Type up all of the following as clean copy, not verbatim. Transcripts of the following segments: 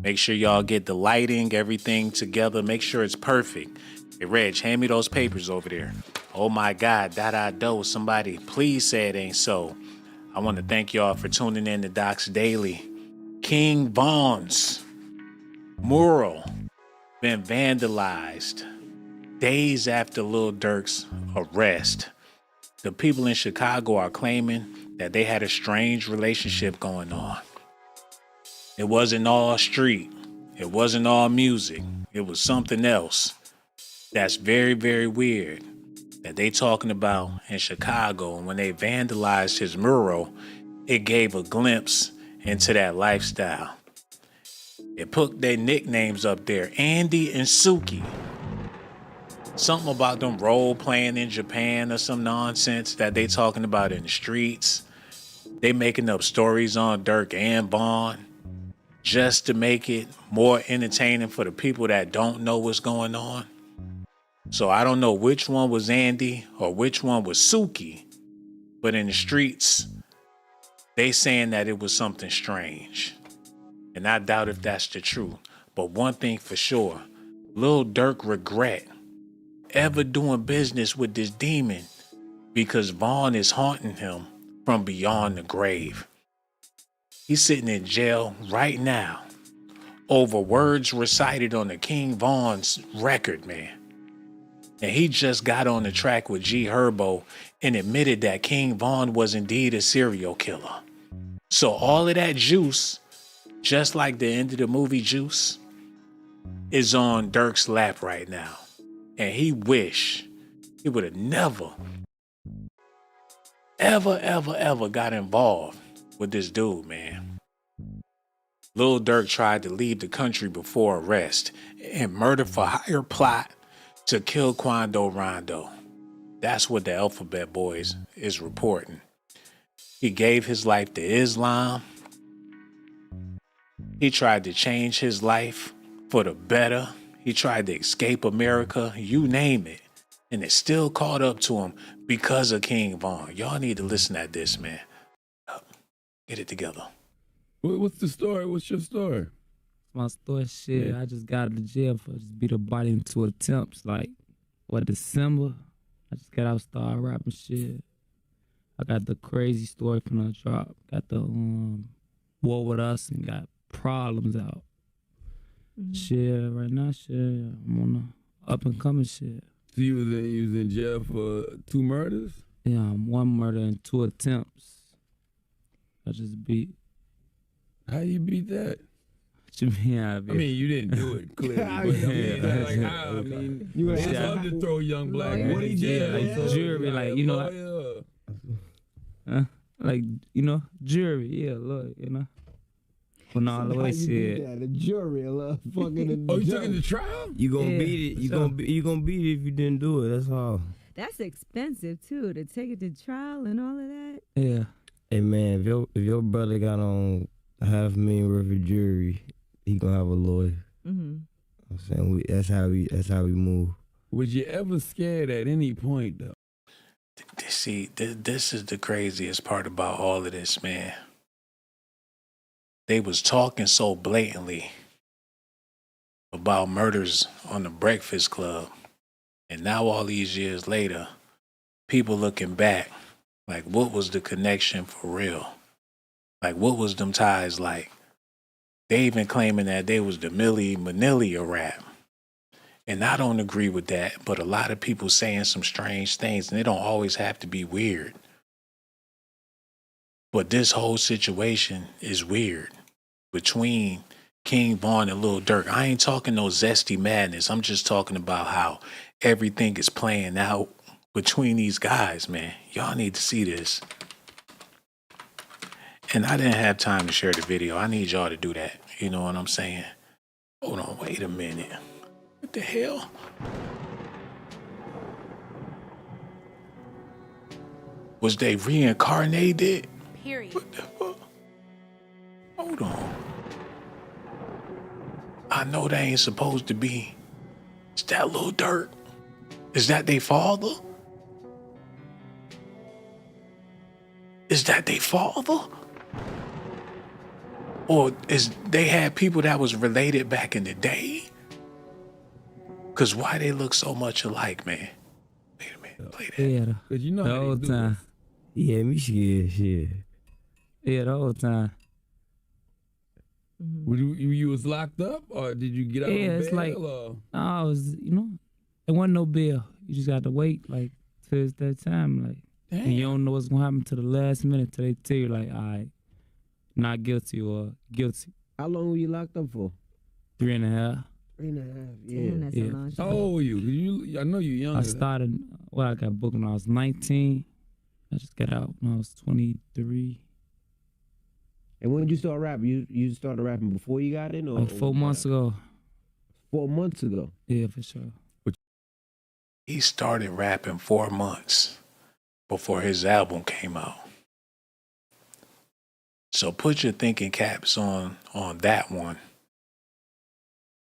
Make sure y'all get the lighting, everything together. Make sure it's perfect. Hey, Reg, hand me those papers over there. Oh my God, do. Somebody please say it ain't so. I want to thank y'all for tuning in to DOCZ Daily. King Von's mural been vandalized days after Lil Durk's arrest. The people in Chicago are claiming that they had a strange relationship going on. It wasn't all street. It wasn't all music. It was something else. That's very, very weird that they talking about in Chicago. And when they vandalized his mural, it gave a glimpse into that lifestyle. It put their nicknames up there, Andy and Suki. Something about them role playing in Japan or some nonsense that they talking about in the streets. They making up stories on Durk and Von just to make it more entertaining for the people that don't know what's going on. So I don't know which one was Andy or which one was Suki, but in the streets, they saying that it was something strange. And I doubt if that's the truth. But one thing for sure, Lil Durk regret ever doing business with this demon because Von is haunting him from beyond the grave. He's sitting in jail right now over words recited on the King Von's record, man. And he just got on the track with G Herbo and admitted that King Von was indeed a serial killer. So all of that juice, just like the end of the movie Juice, is on Durk's lap right now. And he wish he would have never, ever got involved with this dude, man. Lil Durk tried to leave the country before arrest and murder for hire plot to kill Quando Rondo. That's what the Alphabet Boys is reporting. He gave his life to Islam. He tried to change his life for the better. He tried to escape America, you name it. And it still caught up to him because of King Von. Y'all need to listen at this, man. Get it together. What's the story? What's your story? My story, shit, yeah. I just got out of jail for just beat a body into attempts. Like, December? I just got out, started rapping shit. I got the crazy story from the drop. Got the War With Us and got Problems out. Shit, right now, shit, I'm on the up and coming shit. So you was in jail for 2 murders? Yeah, 1 murder and 2 attempts. I just beat. How you beat that? What you mean I beat? I mean, you didn't do it clearly, but I mean, you it's hard to throw young black men in jail. Like jury, like, you know. Like, you know, jury, yeah, look, you know. When all the way shit. The jury, fucking. Oh, you took it to trial? You gonna beat it. You gonna beat it if you didn't do it. That's all. That's expensive too, to take it to trial and all of that. Yeah. Hey man, if your brother got on $500,000 worth of jury, he gonna have a lawyer. Mm-hmm. I'm saying that's how we move. Was you ever scared at any point though? See, this is the craziest part about all of this, man. They was talking so blatantly about murders on the Breakfast Club. And now all these years later, people looking back, like what was the connection for real? Like what was them ties like? They even claiming that they was the Milli Vanilli of rap. And I don't agree with that, but a lot of people saying some strange things, and they don't always have to be weird. But this whole situation is weird between King Von and Lil Durk. I ain't talking no zesty madness. I'm just talking about how everything is playing out between these guys, man. Y'all need to see this. And I didn't have time to share the video. I need y'all to do that. You know what I'm saying? Hold on, wait a minute. What the hell? Was they reincarnated? Period. What the fuck? Hold on. I know they ain't supposed to be. Is that Lil Durk? Is that their father? Is that their father? Or is they had people that was related back in the day? Cause why they look so much alike, man? Wait a minute, play that. Yeah, Cause you know the how whole they do time. Yeah, me scared shit. Yeah, the whole time. You was locked up, or did you get out Yeah, of it's bail? like Or? I was, there wasn't no bail. You just got to wait like till it's that time, like, and you don't know what's gonna happen to the last minute till they tell you like, all right, not guilty or guilty. How long were you locked up for? 3.5. 3.5. Yeah. Damn, that's Yeah. a long How time. old were you? I know you young. I started. I got booked when I was 19. I just got out when I was 23. And when did you start rapping? You started rapping before you got in, or Like 4 months ago. 4 months ago. Yeah, for sure. He started rapping 4 months before his album came out. So put your thinking caps on that one.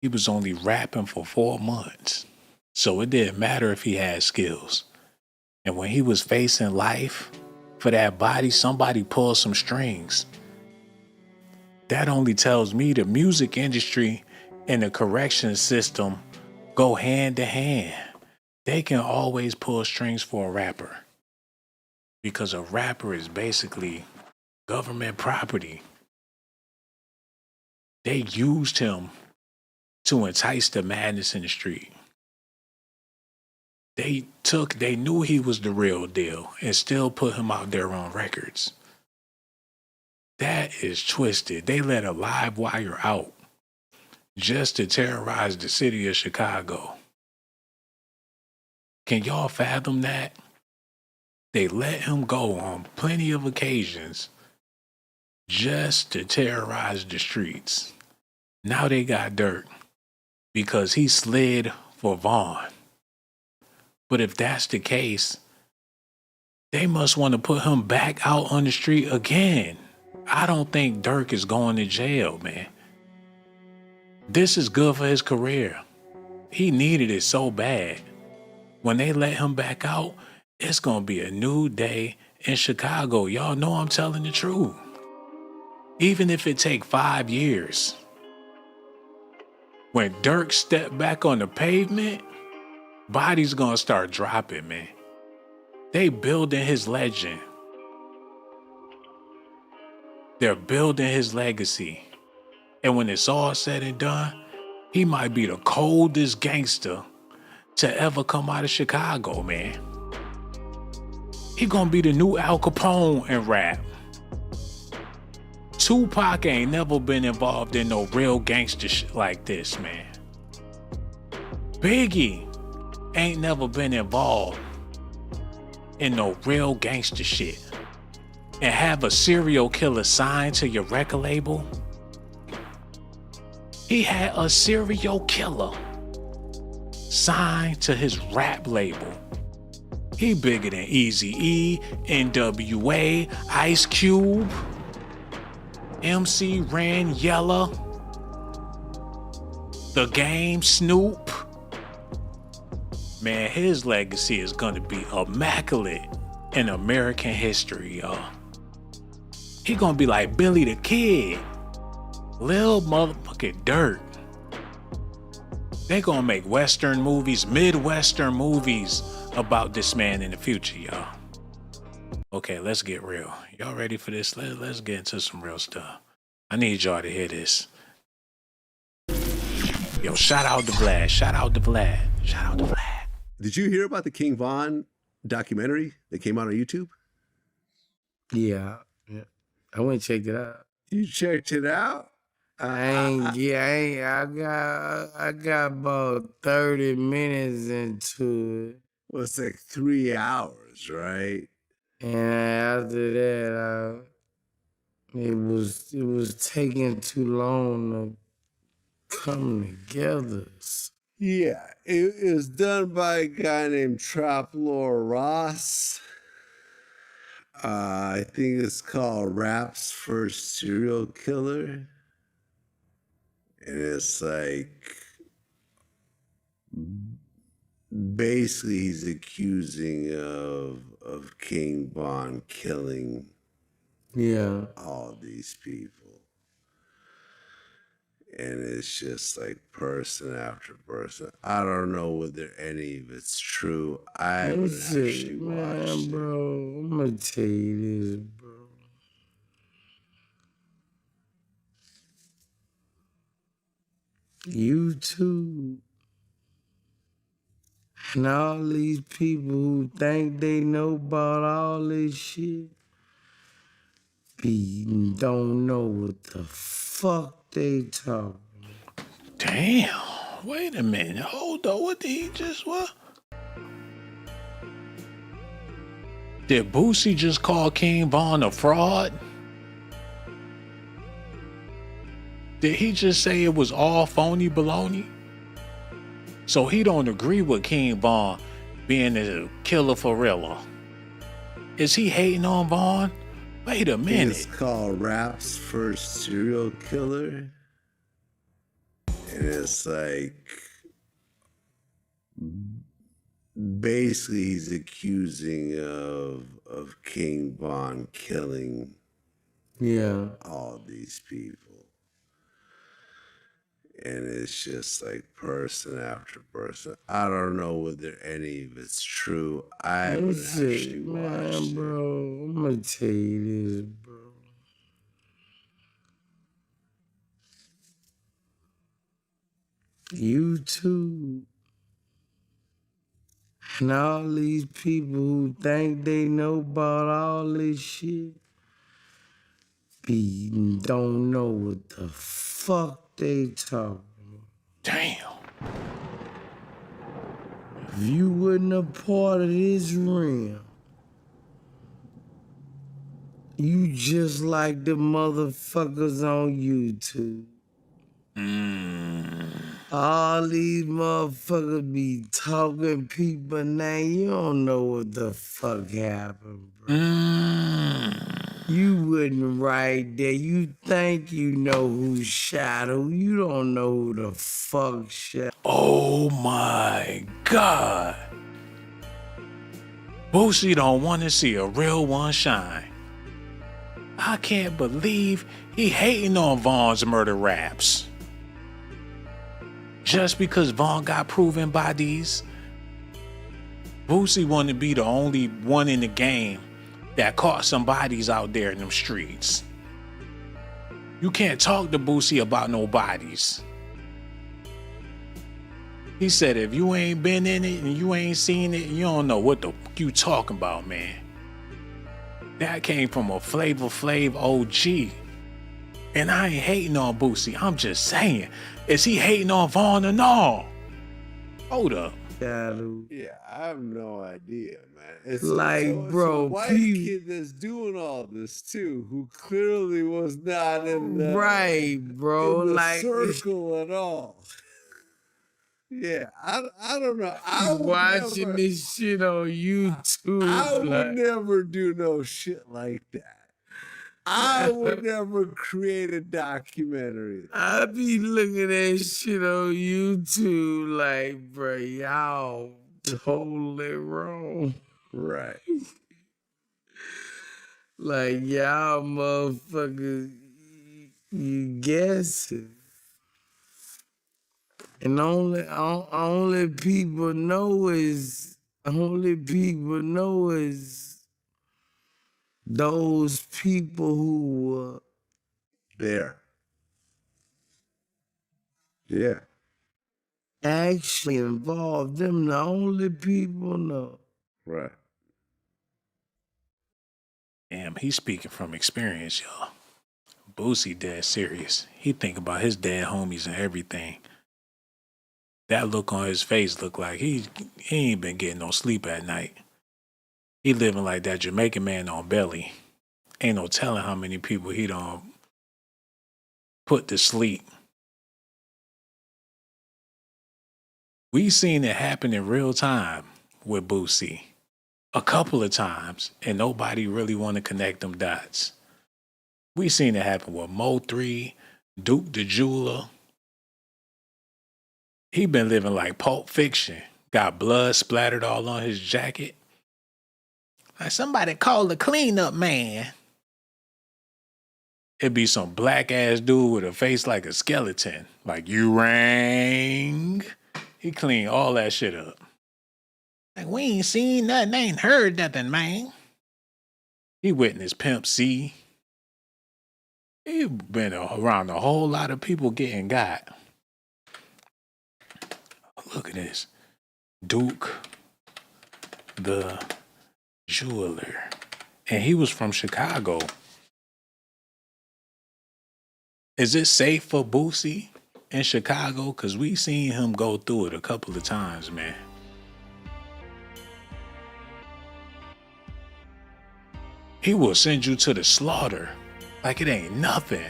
He was only rapping for 4 months. So it didn't matter if he had skills. And when he was facing life for that body, somebody pulled some strings. That only tells me the music industry and the correction system go hand to hand. They can always pull strings for a rapper because a rapper is basically government property. They used him to entice the madness in the street. They knew he was the real deal and still put him out there on records. That is twisted. They let a live wire out just to terrorize the city of Chicago. Can y'all fathom that? They let him go on plenty of occasions just to terrorize the streets. Now they got Durk because he slid for Vaughn. But if that's the case, they must want to put him back out on the street again. I don't think Durk is going to jail, man. This is good for his career. He needed it so bad. When they let him back out, it's going to be a new day in Chicago. Y'all know I'm telling the truth. Even if it take 5 years. When Durk stepped back on the pavement, bodies going to start dropping, man. They building his legend. They're building his legacy. And when it's all said and done, he might be the coldest gangster to ever come out of Chicago, man. He gonna be the new Al Capone in rap. Tupac ain't never been involved in no real gangster shit like this, man. Biggie ain't never been involved in no real gangster shit. And have a serial killer signed to your record label? He had a serial killer signed to his rap label. He bigger than Eazy-E, NWA, Ice Cube, MC Ren Yella, The Game, Snoop. Man, his legacy is gonna be immaculate in American history, y'all. He gonna be like Billy the Kid, Lil motherfucking Durk. They gonna make Western movies, Midwestern movies about this man in the future, y'all. Okay, let's get real. Y'all ready for this? Let's get into some real stuff. I need y'all to hear this. Yo, shout out to Vlad. Shout out to Vlad. Shout out to Vlad. Did you hear about the King Von documentary that came out on YouTube? Yeah. I went and checked it out. You checked it out? I got about 30 minutes into it. Well, it's like 3 hours, right? And after that, it was taking too long to come together. Yeah, it was done by a guy named Traplor Ross. I think it's called Rap's First Serial Killer. And it's like, basically he's accusing of King Von killing all these people. And it's just like person after person. I don't know whether any of it's true. I haven't actually watched it. Bro, I'm gonna tell you this, bro. YouTube and all these people who think they know about all this shit don't know what the fuck they talking. Damn. Wait a minute. Hold on. What did he just what? Did Boosie just call King Von a fraud? Did he just say it was all phony baloney? So he don't agree with King Von being a killer for real. Is he hating on Von? Wait a minute. It's called Rap's First Serial Killer. And it's like, basically he's accusing of King Von killing all these people. And it's just like person after person. I don't know whether any of it's true. I haven't actually watched it. Bro, I'm gonna tell you this, bro. YouTube and all these people who think they know about all this shit don't know what the fuck they talking about. Damn. If you wasn't a part of this realm, you just like the motherfuckers on YouTube. All these motherfuckers be talking people name. You don't know what the fuck happened, bro. You wouldn't right there. You think you know who shot who. You don't know who the fuck shot. Oh my God. Boosie don't want to see a real one shine. I can't believe he hating on Von's murder raps. Just because Von got proven bodies, Boosie wanted to be the only one in the game that caught some bodies out there in them streets. You can't talk to Boosie about no bodies. He said if you ain't been in it and you ain't seen it, you don't know what the fuck you talking about, man. That came from a Flavor Flav OG. And I ain't hating on Boosie. I'm just saying, is he hating on Von or no? Hold up. Yeah, I have no idea, man. It's bro, it's a white kid that's doing all this too, who clearly was not in the bro, in the circle at all. Yeah, I don't know. I would watching this shit on YouTube. I would never do no shit like that. I would never create a documentary. I be looking at that shit on YouTube like, bro, y'all totally wrong. Right. Like, y'all motherfuckers, you guessing. And only people know is those people who were there. Yeah. actually involved. Them the only people know. Right. Damn, he's speaking from experience, y'all. Boosie dead serious. He think about his dead homies and everything. That look on his face look like he ain't been getting no sleep at night. He living like that Jamaican man on belly. Ain't no telling how many people he done put to sleep. We seen it happen in real time with Boosie a couple of times, and nobody really want to connect them dots. We seen it happen with Mo 3, Duke the Jeweler. He been living like Pulp Fiction. Got blood splattered all on his jacket. Like somebody call the cleanup man. It'd be some black ass dude with a face like a skeleton. Like, you rang. He cleaned all that shit up. Like, we ain't seen nothing, ain't heard nothing, man. He witnessed Pimp C. He been around a whole lot of people getting got. Look at this. Duke the Jeweler. And he was from Chicago. Is it safe for Boosie in Chicago? Because we seen him go through it a couple of times, man. He will send you to the slaughter like it ain't nothing.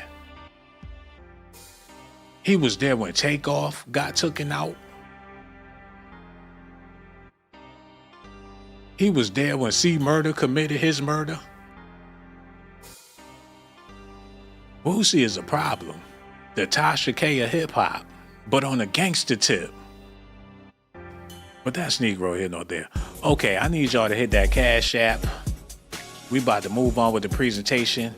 He was there when Takeoff got taken out. He was there when C Murder committed his murder. Boosie is a problem. The Tasha K of hip hop, but on a gangster tip. But that's Negro here, not there. Okay, I need y'all to hit that Cash App. We about to move on with the presentation.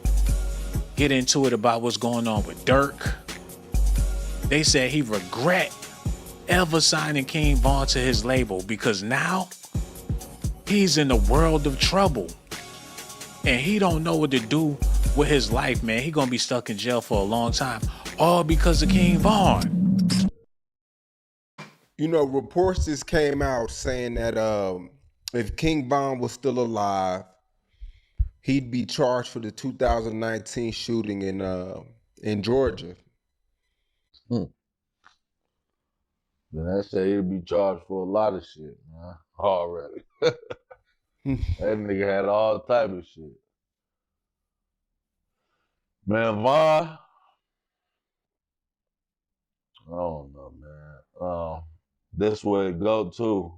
Get into it about what's going on with Durk. They said he regret ever signing King Von to his label because now he's in a world of trouble. And he don't know what to do with his life, man. He gonna be stuck in jail for a long time, all because of King Von. You know, reports just came out saying that if King Von was still alive, he'd be charged for the 2019 shooting in Georgia. Then I say he'd be charged for a lot of shit, man. Already. That nigga had all type of shit. Man, Von, I don't know, man. This way it go too.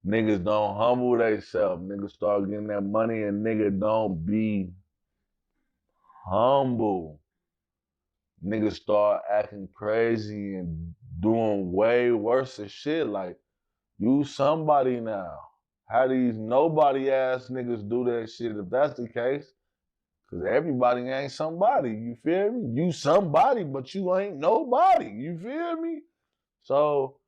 Niggas don't humble themselves. Niggas start getting that money and nigga don't be humble. Niggas start acting crazy and doing way worse than shit. Like, you somebody now. How these nobody ass niggas do that shit if that's the case? Cause everybody ain't somebody, you feel me? You somebody, but you ain't nobody, you feel me? So,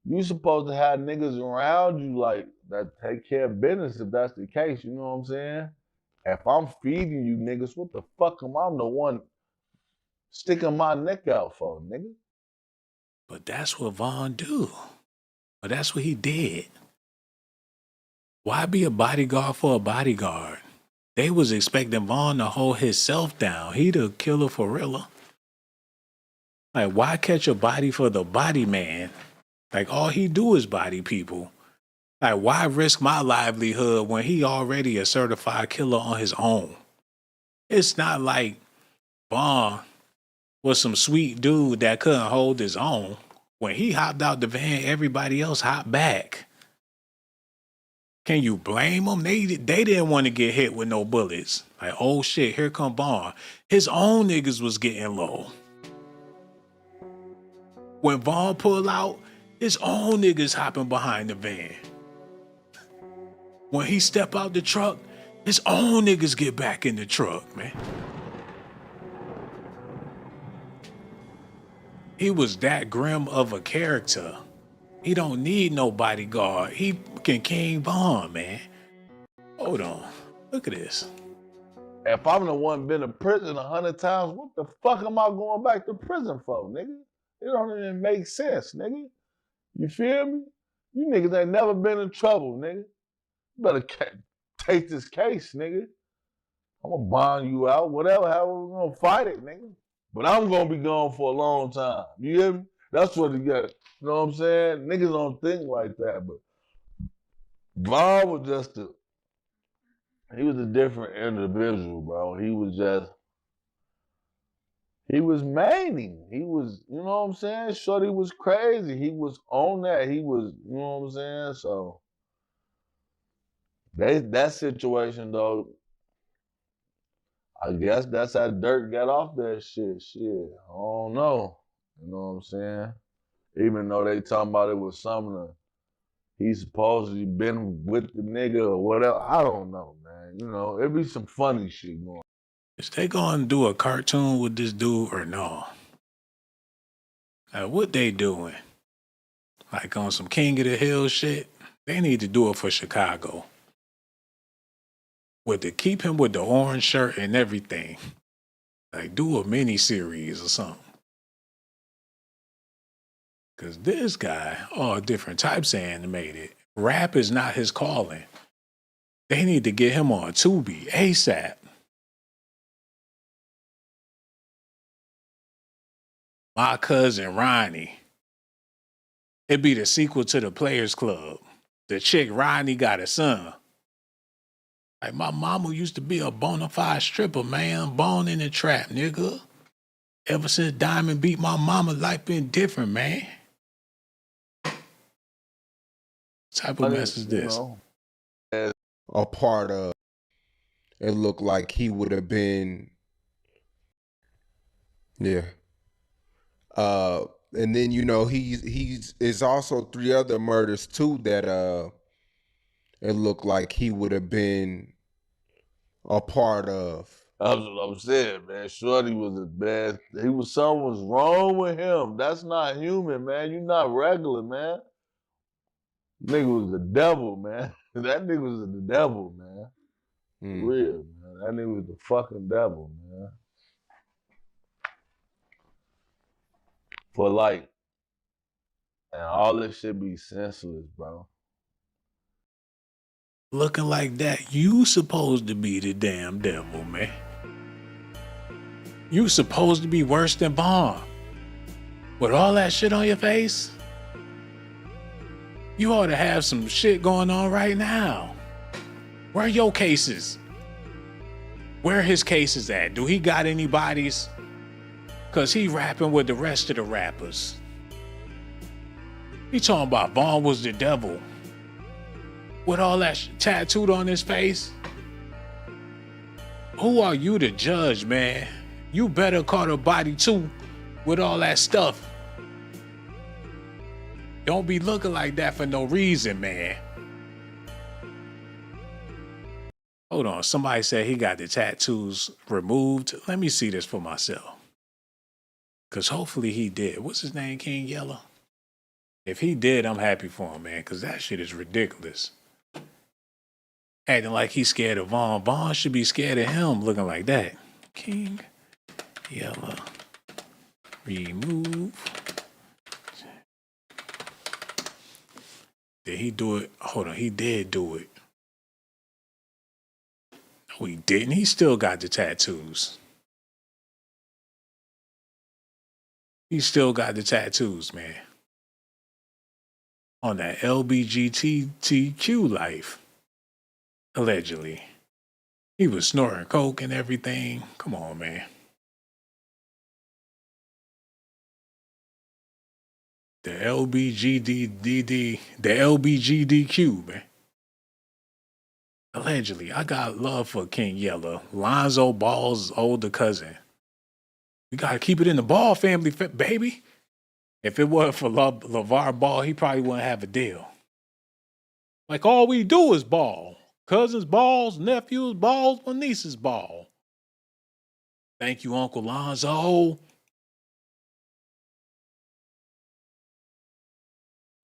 you supposed to have niggas around you like that take care of business if that's the case, you know what I'm saying? If I'm feeding you niggas, what the fuck am I the one sticking my neck out for, nigga? But that's what Von do. But that's what he did. Why be a bodyguard for a bodyguard? They was expecting Von to hold himself down. He the killer for real. Like, why catch a body for the body man? Like, all he do is body people. Like, why risk my livelihood when he already a certified killer on his own? It's not like Von was some sweet dude that couldn't hold his own. When he hopped out the van, everybody else hopped back. Can you blame them? They didn't want to get hit with no bullets. Like, oh shit, here come Von. His own niggas was getting low. When Von pulled out, his own niggas hopping behind the van. When he step out the truck, his own niggas get back in the truck, man. He was that grim of a character. He don't need no bodyguard. He can King Von, man. Hold on. Look at this. If I'm the one been to prison 100 times, what the fuck am I going back to prison for, nigga? It don't even make sense, nigga. You feel me? You niggas ain't never been in trouble, nigga. You better take this case, nigga. I'm gonna bond you out, whatever, however we gonna fight it, nigga. But I'm gonna be gone for a long time. You hear me? That's what you got. You know what I'm saying? Niggas don't think like that, but Von was he was a different individual, bro. He was manic. He was, you know what I'm saying? Shorty was crazy. He was on that. He was, you know what I'm saying? So, that situation, though, I guess that's how Durk got off that shit. Shit, I don't know. You know what I'm saying? Even though they talking about it was something he's supposedly been with the nigga or whatever. I don't know, man. You know, it be some funny shit going on. Is they gonna do a cartoon with this dude or no? Like, what they doing? Like on some King of the Hill shit? They need to do it for Chicago. Keep him with the orange shirt and everything. Like, do a mini series or something. Cause this guy, all different types of animated. Rap is not his calling. They need to get him on Tubi ASAP. My Cousin Ronnie. It'd be the sequel to the Players Club. The chick Ronnie got a son. Like, my mama used to be a bona fide stripper, man. Born in the trap, nigga. Ever since Diamond beat my mama, life been different, man. What type of mess is this? A part of it looked like he would have been, yeah. And then he's also 3 other murders too that it looked like he would have been a part of. That's what I'm saying, man. Shorty was a bad. Something was wrong with him. That's not human, man. You not regular, man. Nigga was the devil, man. That nigga was the devil, man. For real, man. That nigga was the fucking devil, man. For like, and all this shit be senseless, bro. Looking like that, you supposed to be the damn devil, man. You supposed to be worse than Bond. With all that shit on your face? You ought to have some shit going on right now. Where are your cases? Where his cases at? Do he got any bodies? Cause he rapping with the rest of the rappers. He talking about Bond was the devil. With all that tattooed on his face? Who are you to judge, man? You better caught a body too with all that stuff. Don't be looking like that for no reason, man. Hold on, somebody said he got the tattoos removed. Let me see this for myself. Cause hopefully he did. What's his name, King Yellow? If he did, I'm happy for him, man, cause that shit is ridiculous. Acting like he's scared of Vaughn. Vaughn should be scared of him looking like that. King Yellow. Remove. Did he do it? Hold on, he did do it. No, he didn't. He still got the tattoos. He still got the tattoos, man. On that LBGTQ life. Allegedly. He was snorting coke and everything. Come on, man. The LBGDQ, man. Allegedly. I got love for King Yellow. Lonzo Ball's older cousin. We gotta keep it in the Ball family, baby. If it wasn't for LeVar Ball, he probably wouldn't have a deal. Like, all we do is ball. Cousins balls, nephews balls, my nieces ball. Thank you, Uncle Lonzo.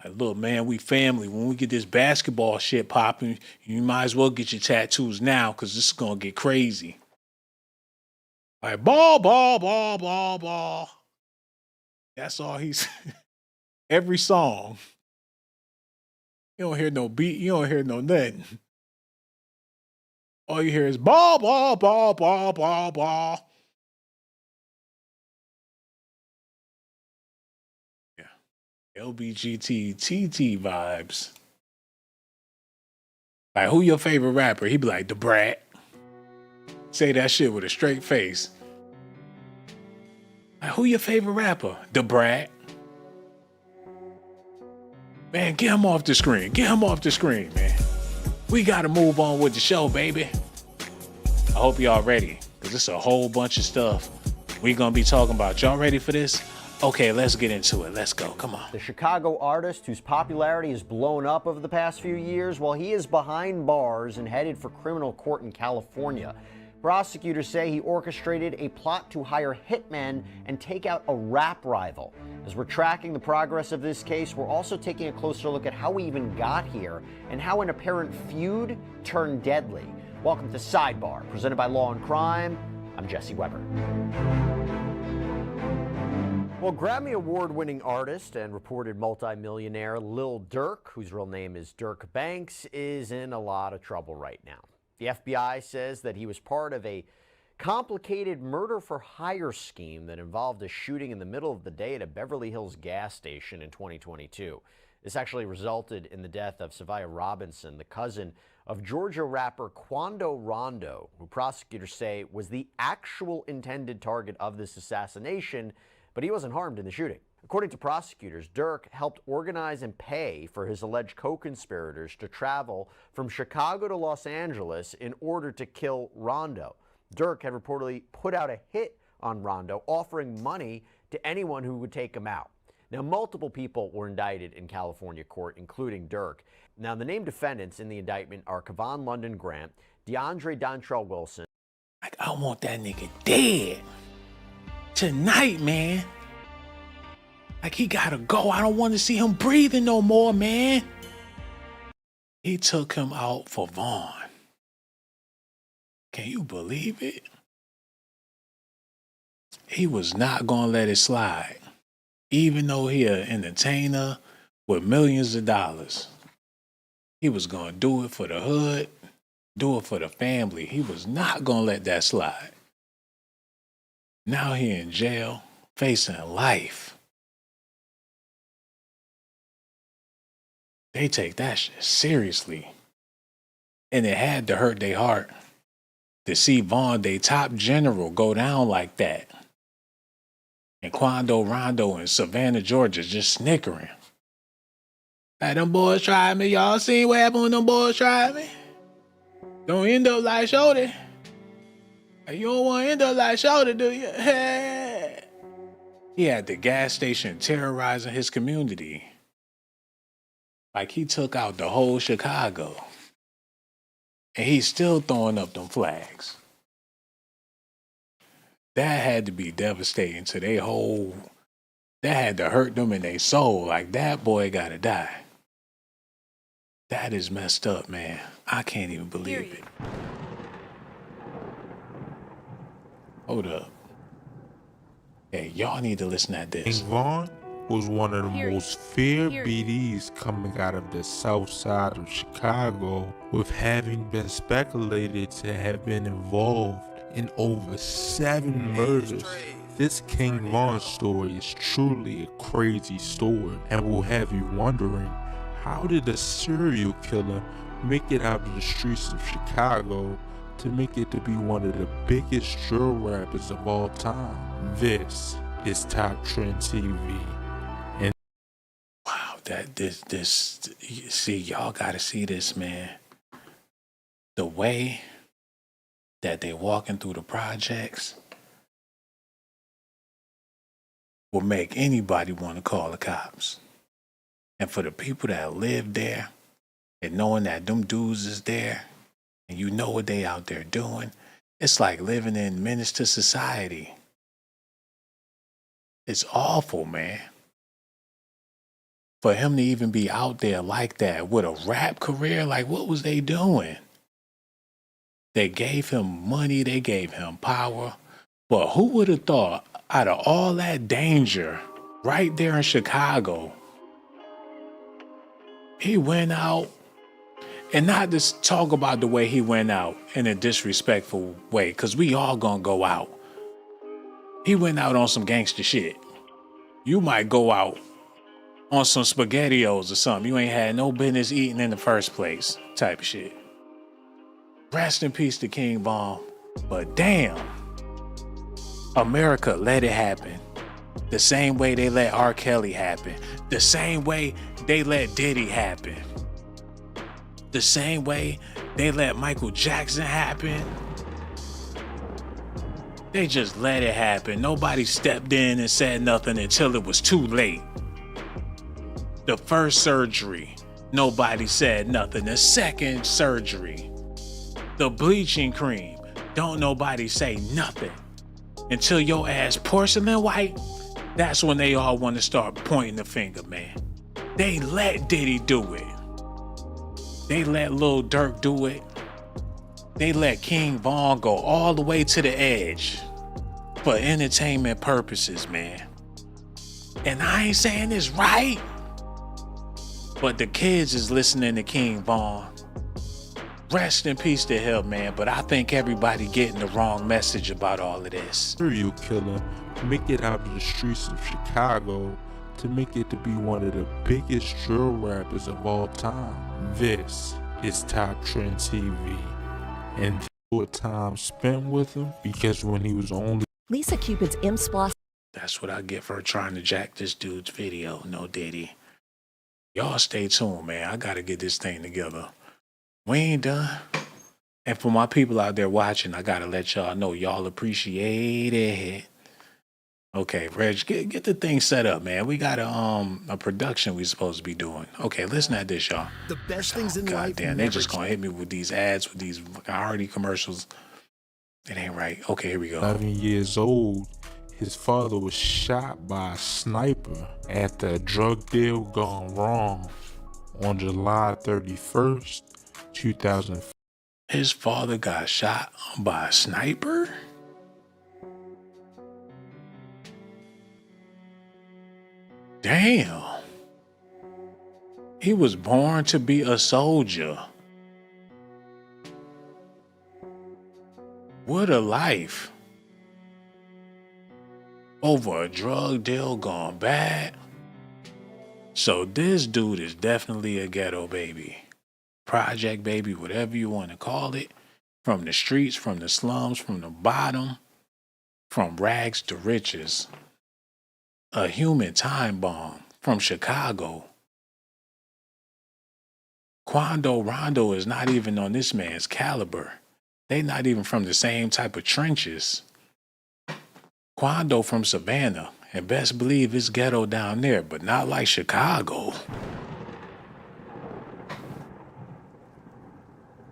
Like, look, man, we family. When we get this basketball shit popping, you might as well get your tattoos now, because this is going to get crazy. Like, ball, ball, ball, ball, ball. That's all he's... Every song. You don't hear no beat. You don't hear no nothing. All you hear is ball, ball, ball, ball, ball, ball. Yeah. LBGT vibes. Like, who your favorite rapper? He be like, the Brat. Say that shit with a straight face. Like, who your favorite rapper? The Brat. Man, get him off the screen. Get him off the screen, man. We gotta move on with the show, baby. I hope y'all ready, because it's a whole bunch of stuff we gonna be talking about. Y'all ready for this? Okay, let's get into it. Let's go. Come on. The Chicago artist, whose popularity has blown up over the past few years, well, he is behind bars and headed for criminal court in California. Prosecutors say he orchestrated a plot to hire hitmen and take out a rap rival. As we're tracking the progress of this case, we're also taking a closer look at how we even got here and how an apparent feud turned deadly. Welcome to Sidebar, presented by Law and Crime. I'm Jesse Weber. Well, Grammy Award-winning artist and reported multimillionaire Lil Durk, whose real name is Dirk Banks, is in a lot of trouble right now. The FBI says that he was part of a complicated murder-for-hire scheme that involved a shooting in the middle of the day at a Beverly Hills gas station in 2022. This actually resulted in the death of Savia Robinson, the cousin of Georgia rapper Quando Rondo, who prosecutors say was the actual intended target of this assassination, but he wasn't harmed in the shooting. According to prosecutors, Durk helped organize and pay for his alleged co-conspirators to travel from Chicago to Los Angeles in order to kill Rondo. Durk had reportedly put out a hit on Rondo, offering money to anyone who would take him out. Now, multiple people were indicted in California court, including Durk. Now, the named defendants in the indictment are Kevon London Grant, DeAndre Dontrell Wilson. Like, I want that nigga dead tonight, man. Like, he gotta go. I don't want to see him breathing no more, man. He took him out for Vaughn. Can you believe it? He was not gonna let it slide. Even though he an entertainer with millions of dollars. He was gonna do it for the hood, do it for the family. He was not gonna let that slide. Now he in jail, facing life. They take that shit seriously. And it had to hurt their heart to see Vaughn, their top general, go down like that. And Quando Rondo in Savannah, Georgia, just snickering. Hey, them boys tried me. Y'all seen what happened when them boys tried me? Don't end up like Shorty. Hey, you don't want to end up like Shorty, do you? Hey. He at the gas station terrorizing his community. Like he took out the whole Chicago. And he's still throwing up them flags. That had to be devastating to their whole, that had to hurt them in their soul. Like, that boy gotta die. That is messed up, man. I can't even believe it. Hold up. Hey, y'all need to listen to this. King Vaughn was one of the most feared BDs coming out of the south side of Chicago, with having been speculated to have been involved in over 7 murders. This King Vaughn story is truly a crazy story and will have you wondering, how did a serial killer make it out of the streets of Chicago to make it to be one of the biggest drill rappers of all time? This is Top Trend TV. Wow, see, y'all gotta see this, man. The way that they walking through the projects will make anybody want to call the cops. And for the people that live there and knowing that them dudes is there and you know what they out there doing, it's like living in menace to society. It's awful, man. For him to even be out there like that with a rap career, like what was they doing? They gave him money, they gave him power. But who would have thought, out of all that danger right there in Chicago, he went out, and not to talk about the way he went out in a disrespectful way, because we all gonna go out. He went out on some gangster shit. You might go out on some SpaghettiOs or something you ain't had no business eating in the first place, type of shit. Rest in peace to King Von, but damn, America let it happen. The same way they let R. Kelly happen. The same way they let Diddy happen. The same way they let Michael Jackson happen. They just let it happen. Nobody stepped in and said nothing until it was too late. The first surgery, nobody said nothing. The second surgery, the bleaching cream, Don't nobody say nothing. Until your ass porcelain white, that's when they all want to start pointing the finger, man. They let Diddy do it. They let Lil Durk do it. They let King Von go all the way to the edge for entertainment purposes, man. And I ain't saying it's right, but the kids is listening to King Von. Rest in peace to him, man, but I think everybody getting the wrong message about all of this. Serial killer make it out of the streets of Chicago to make it to be one of the biggest drill rappers of all time. This is Top Trend TV, and what time spent with him, because when he was only Lisa Cupid's M-Splosh. That's what I get for trying to jack this dude's video, no Diddy. Y'all stay tuned, man. I gotta get this thing together. We ain't done. And for my people out there watching, I gotta let y'all know y'all appreciate it. Okay, Reg, get the thing set up, man. We got a production we supposed to be doing. Okay, listen at this, y'all. The best things in life. Goddamn, they just gonna hit me with these ads, with these Hardy commercials. It ain't right. Okay, here we go. 11 years old, his father was shot by a sniper after a drug deal gone wrong on July 31st, 2004. His father got shot by a sniper? Damn. He was born to be a soldier. What a life. Over a drug deal gone bad. So this dude is definitely a ghetto baby. Project baby, whatever you want to call it. From the streets, from the slums, from the bottom. From rags to riches. A human time bomb from Chicago. Quando Rondo is not even on this man's caliber. They not even from the same type of trenches. Quando from Savannah, and best believe it's ghetto down there, but not like Chicago.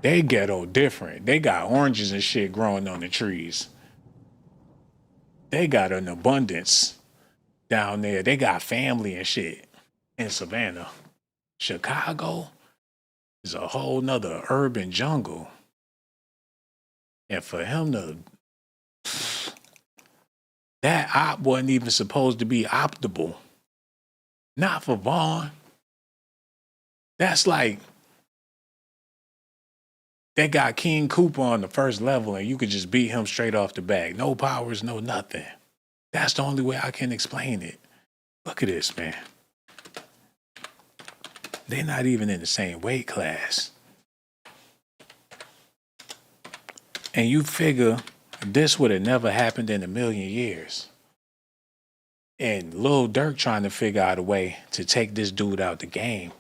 They ghetto different. They got oranges and shit growing on the trees. They got an abundance down there. They got family and shit in Savannah. Chicago is a whole nother urban jungle. And for him to, that op wasn't even supposed to be optable. Not for Vaughn. That's like, they got King Cooper on the first level and you could just beat him straight off the bat. No powers, no nothing. That's the only way I can explain it. Look at this, man. They're not even in the same weight class. And you figure this would have never happened in a million years. And Lil Durk trying to figure out a way to take this dude out the game.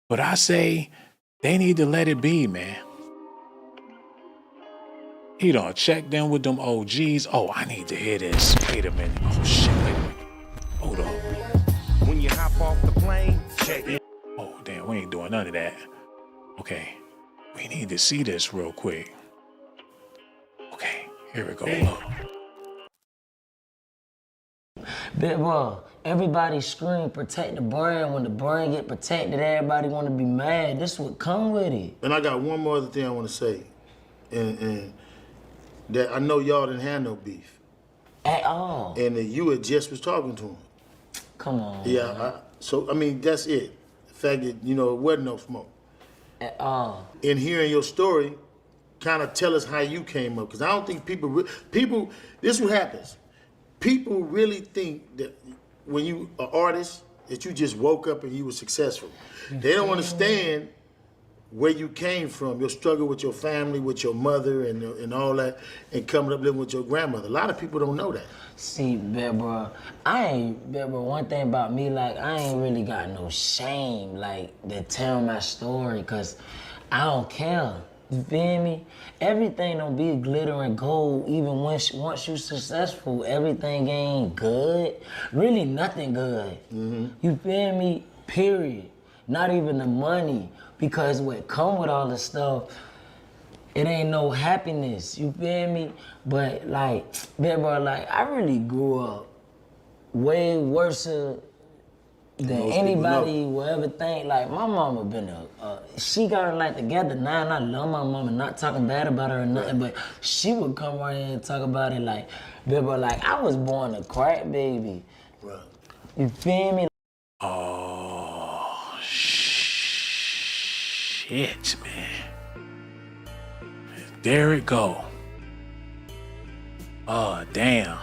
But I say they need to let it be, man. He done checked in with them OGs. Oh, I need to hear this. Wait a minute. Oh, shit. Wait a minute. Hold on. When you hop off the plane, check in. Oh, damn. We ain't doing none of that. Okay. We need to see this real quick. Okay. Here we go. Look. Big bro, everybody scream protect the brand. When the brand get protected, everybody want to be mad. This would come with it. And I got one more other thing I want to say. And that I know y'all didn't have no beef. At all. And you had just was talking to him. Come on. Yeah, so, I mean, that's it. The fact that, you know, it wasn't no smoke. At all. And hearing your story, kind of tell us how you came up. Because I don't think people, this is what happens. People really think that when you are an artist, that you just woke up and you were successful. They don't understand where you came from, your struggle with your family, with your mother and all that, and coming up living with your grandmother. A lot of people don't know that. See, bro, one thing about me, like, I ain't really got no shame, like, to tell my story, because I don't care. You feel me? Everything don't be glitter and gold. Even once you successful, everything ain't good. Really nothing good. Mm-hmm. You feel me? Period. Not even the money. Because what come with all this stuff, it ain't no happiness, you feel me? But like, big bro, like I really grew up way worse than anybody will ever think. Like my mama been she got her life together now, and I love my mama, not talking bad about her or nothing, but she would come right in and talk about it like, big bro, like I was born a crack baby. Right. You feel me? Oh, shit, man. There it go. Oh, damn.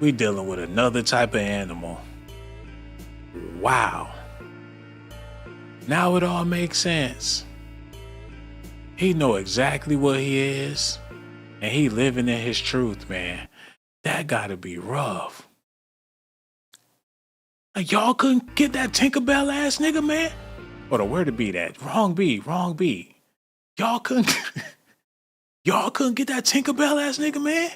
We dealing with another type of animal. Wow. Now it all makes sense. He know exactly what he is, and he living in his truth, man. That gotta be rough. Like, y'all couldn't get that Tinkerbell ass nigga, man? Hold on, where to be that? Wrong beat. Y'all couldn't get that Tinkerbell ass nigga, man?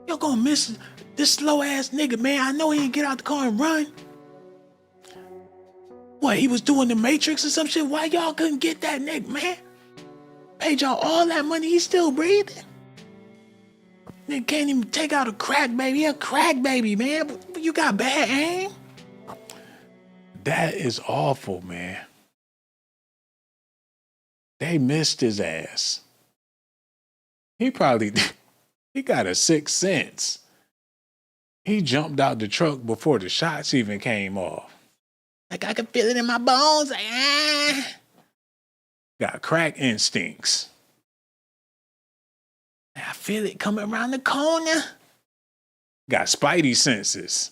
Y'all gonna miss this slow ass nigga, man. I know he didn't get out the car and run. What, he was doing the Matrix or some shit? Why y'all couldn't get that nigga, man? Paid y'all all that money, he's still breathing? Nigga can't even take out a crack baby. He a crack baby, man. You got bad aim? That is awful, man. They missed his ass. He got a sixth sense. He jumped out the truck before the shots even came off. Like, I can feel it in my bones. Like, Got crack instincts. I feel it coming around the corner. Got spidey senses.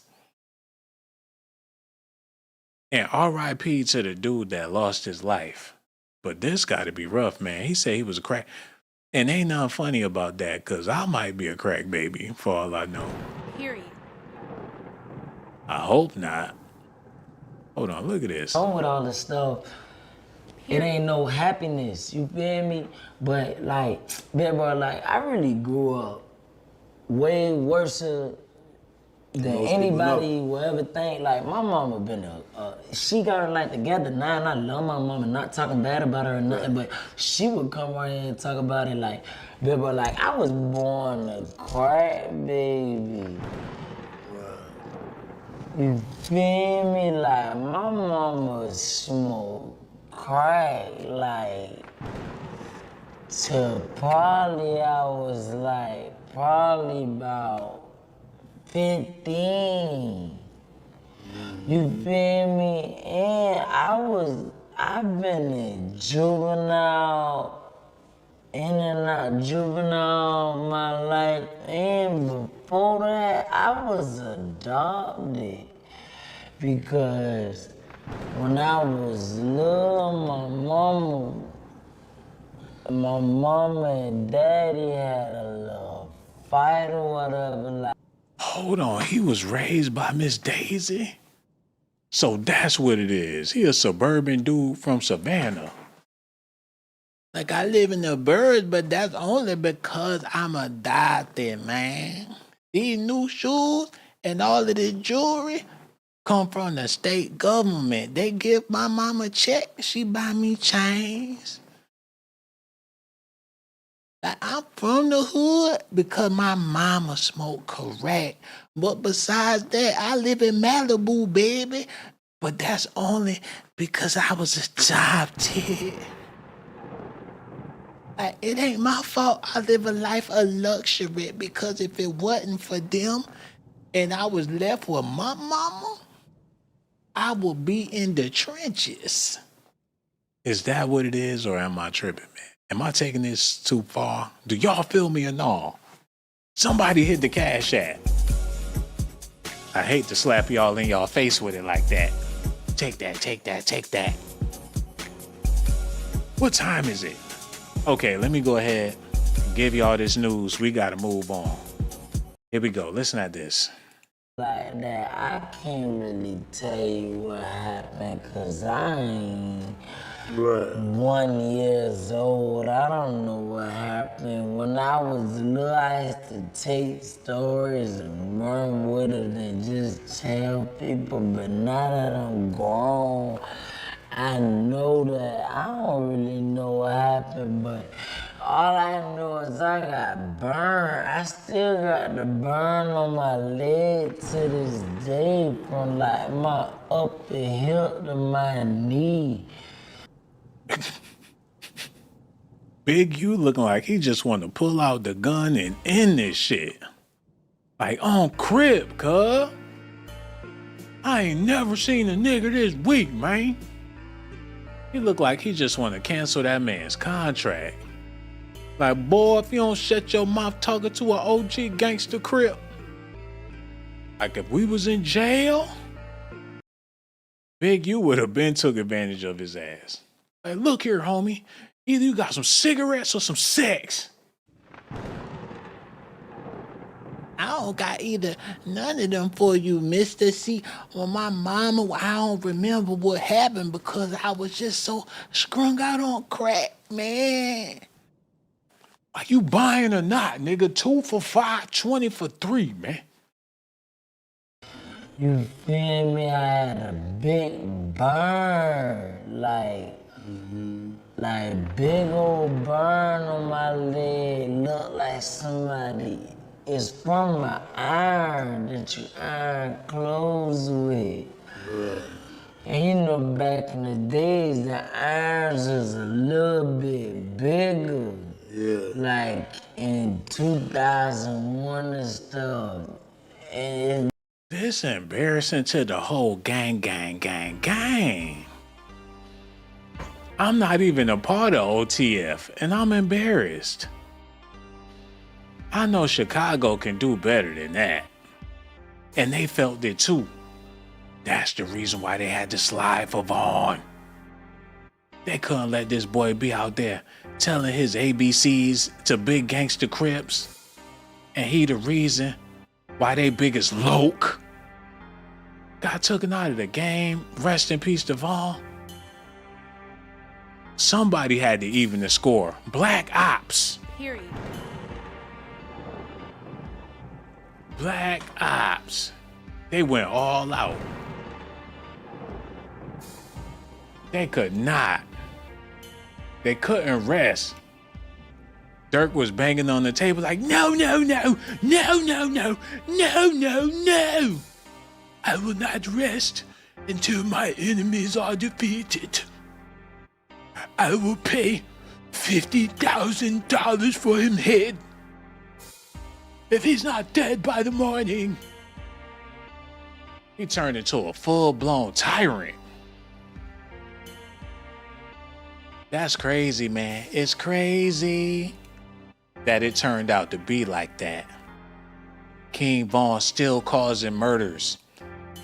And R.I.P. to the dude that lost his life. But this gotta be rough, man. He said he was a crack. And ain't nothing funny about that, because I might be a crack baby, for all I know. Period. I hope not. Hold on, look at this. On with all this stuff, it ain't no happiness, you feel me? But like, big bro, like I really grew up way worse than anybody will ever think. Like my mama been she got her life together now, and I love my mama, not talking bad about her or nothing, but she would come right in and talk about it like, big bro, like I was born a crack baby. You feel me? Like my mama smoked crack like to probably I was like probably about 15. You feel me? And I've been in juvenile, in and out juvenile my life, and before that I was adopted because when I was little, my mama and daddy had a little fight or whatever. Like, Hold on, he was raised by Miss Daisy? So that's what it is. He a suburban dude from Savannah. Like, I live in the burbs, but that's only because I'm adopted, man. These new shoes and all of this jewelry come from the state government. They give my mama a check, she buy me chains. Like, I'm from the hood because my mama smoked crack. But besides that, I live in Malibu, baby. But that's only because I was adopted. Like, it ain't my fault I live a life of luxury, because if it wasn't for them and I was left with my mama, I would be in the trenches. Is that what it is, or am I tripping, man? Am I taking this too far? Do y'all feel me or no? Somebody hit the Cash App. I hate to slap y'all in y'all face with it like that. Take that, take that, take that. What time is it? Okay, let me go ahead and give y'all this news. We gotta move on. Here we go. Listen at this. like that, I can't really tell you what happened, cause I ain't 1 year old. I don't know what happened. When I was little, I used to take stories and run with it and just tell people, but now that I'm grown, I know that. I don't really know what happened, but all I know is I got burned. I still got the burn on my leg to this day from like my upper hip to my knee. Big U looking like he just want to pull out the gun and end this shit. Like on crib, cuz. I ain't never seen a nigga this weak, man. He look like he just want to cancel that man's contract. Like, boy, if you don't shut your mouth talking to an OG gangster crip. Like, if we was in jail, Big U would have been took advantage of his ass. Like, look here, homie. Either you got some cigarettes or some sex. I don't got either none of them for you, Mr. See, when my mama, I don't remember what happened because I was just so strung out on crack, man. Are you buying or not, nigga? 2 for $5, 20 for $3, man. You feel me? I had a big burn, like big old burn on my leg. Look like somebody. It's from my iron that you iron clothes with. And you know, back in the days, the irons was a little bit bigger. Yeah. Like in 2001 and stuff. And this embarrassing to the whole gang. I'm not even a part of OTF, and I'm embarrassed. I know Chicago can do better than that. And they felt it too. That's the reason why they had to slide for Vaughn. They couldn't let this boy be out there telling his ABCs to big gangster crips. And he the reason why they biggest loke got taken out of the game. Rest in peace to Vaughn. Somebody had to even the score. Black Ops. Period. Black Ops. They went all out. They could not. They couldn't rest. Durk was banging on the table like, no. I will not rest until my enemies are defeated. I will pay $50,000 for him head if he's not dead by the morning. He turned into a full-blown tyrant. That's crazy, man. It's crazy that it turned out to be like that. King Von still causing murders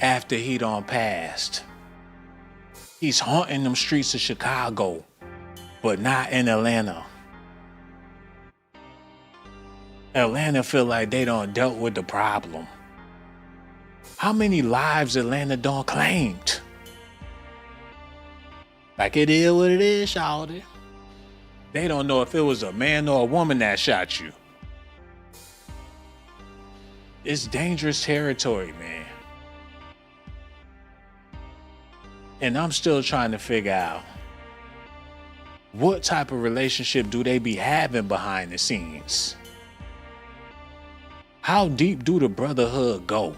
after he done passed. He's haunting them streets of Chicago, but not in Atlanta. Atlanta feel like they done dealt with the problem. How many lives Atlanta done claimed? Like it is what it is, shawty. They don't know if it was a man or a woman that shot you. It's dangerous territory, man. And I'm still trying to figure out what type of relationship do they be having behind the scenes? How deep do the brotherhood go?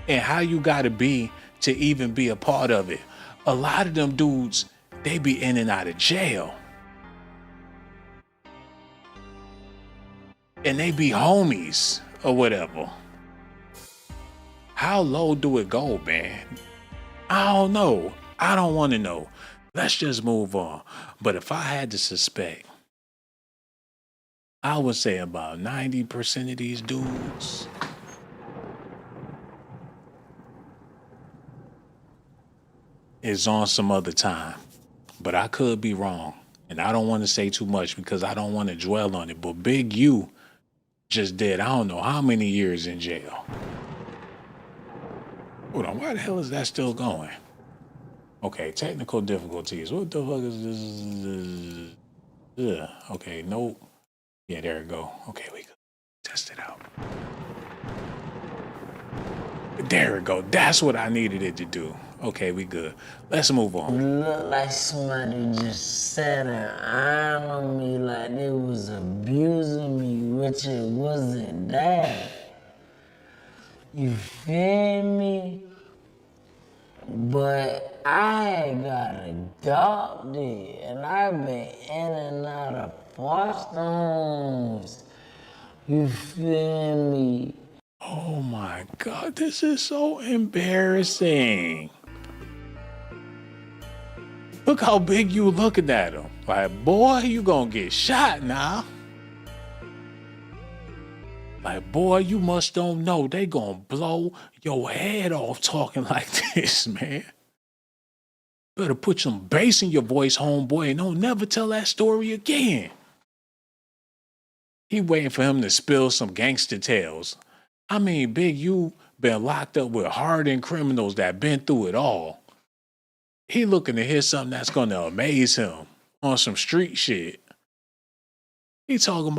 And how you gotta be to even be a part of it? A lot of them dudes, they be in and out of jail. And they be homies or whatever. How low do it go, man? I don't know. I don't want to know. Let's just move on. But if I had to suspect, I would say about 90% of these dudes is on some other time. But I could be wrong. And I don't want to say too much because I don't want to dwell on it. But Big U just did I don't know how many years in jail. Hold on, why the hell is that still going? Okay, technical difficulties. What the fuck is this? Okay, nope. Yeah, there we go. Okay, we can test it out. There we go. That's what I needed it to do. Okay, we good. Let's move on. Look like somebody just sat an iron on me like they was abusing me, which it wasn't that. You feel me? But I got adopted and I've been in and out of foster homes. You feel me? Oh my God, this is so embarrassing. Look how big you looking at him. Like, boy, you gonna get shot now. Like, boy, you must don't know they gonna blow your head off talking like this, man. Better put some bass in your voice, homeboy, and don't never tell that story again. He waiting for him to spill some gangster tales. I mean, Big, you been locked up with hardened criminals that been through it all. He looking to hear something that's gonna amaze him on some street shit. He talking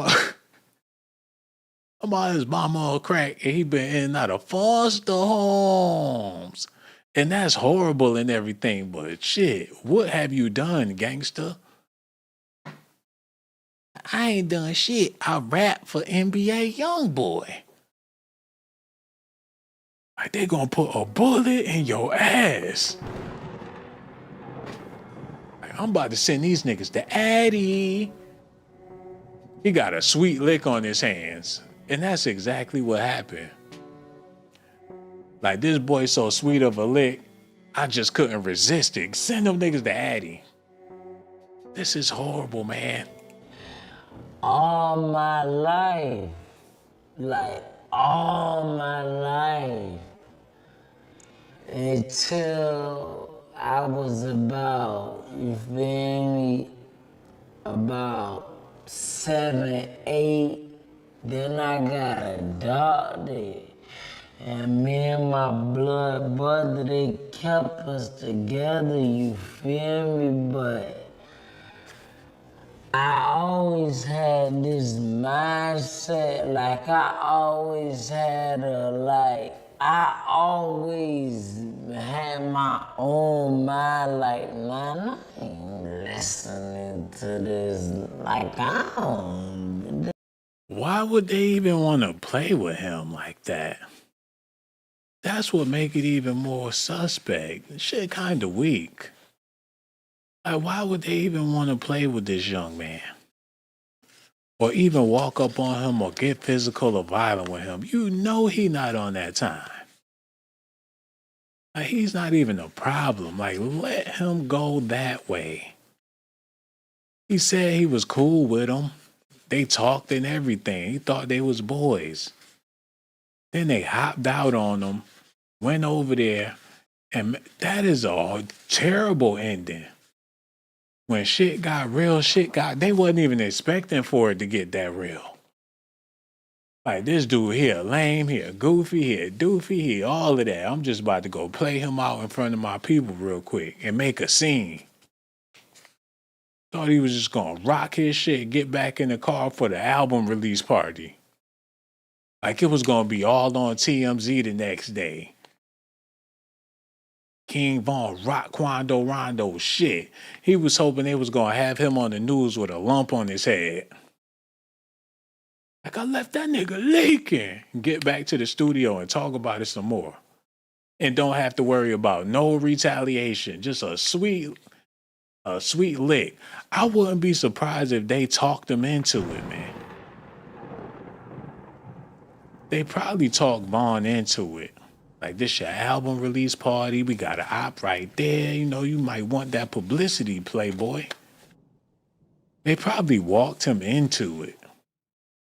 about his mama on crack and he been in and out of foster homes. And that's horrible and everything, but shit, what have you done, gangster? I ain't done shit. I rap for NBA Youngboy. Like they gonna put a bullet in your ass. Like, I'm about to send these niggas to Addy. He got a sweet lick on his hands. And that's exactly what happened. Like this boy so sweet of a lick, I just couldn't resist it. Send them niggas to Addy. This is horrible, man. All my life, like all my life, until I was about, you feel me, about 7, 8, then I got adopted. And me and my blood brother, they kept us together, you feel me, but I always had this mindset, like I always had I always had my own mind, like, man, I ain't listening to this, like, I don't. Why would they even want to play with him like that? That's what make it even more suspect. Shit kind of weak. Like, why would they even want to play with this young man? Or even walk up on him or get physical or violent with him? You know he not on that time. Like, he's not even a problem. Like, let him go that way. He said he was cool with him. They talked and everything. He thought they was boys. Then they hopped out on him, went over there, and that is a terrible ending. When shit got real, they wasn't even expecting for it to get that real. Like this dude here, lame here, goofy here, doofy here, all of that. I'm just about to go play him out in front of my people real quick and make a scene. Thought he was just gonna rock his shit, get back in the car for the album release party. Like it was gonna be all on TMZ the next day. King Von rock Quando Rondo shit. He was hoping they was gonna have him on the news with a lump on his head. Like I left that nigga leaking. Get back to the studio and talk about it some more. And don't have to worry about no retaliation. Just a sweet lick. I wouldn't be surprised if they talked him into it, man. They probably talked Vaughn into it. Like, this your album release party. We got an op right there. You know, you might want that publicity, playboy. They probably walked him into it.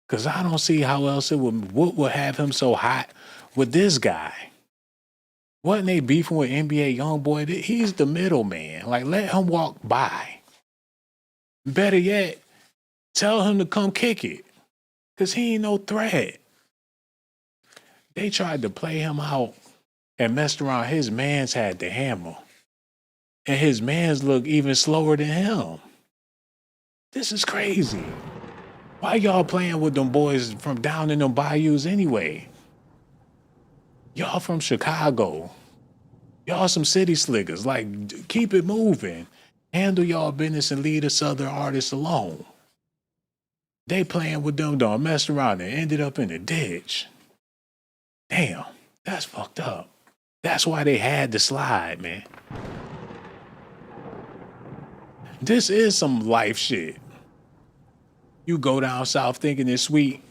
Because I don't see how else what would have him so hot with this guy. Wasn't they beefing with NBA Youngboy? He's the middleman. Like, let him walk by. Better yet, tell him to come kick it. Because he ain't no threat. They tried to play him out and messed around. His mans had the hammer. And his mans look even slower than him. This is crazy. Why y'all playing with them boys from down in them bayous anyway? Y'all from Chicago. Y'all some city slickers. Like, keep it moving. Handle y'all business and leave us other artists alone. They playing with them, don't mess around and ended up in a ditch. Damn, that's fucked up. That's why they had to slide, man. This is some life shit. You go down south thinking it's sweet.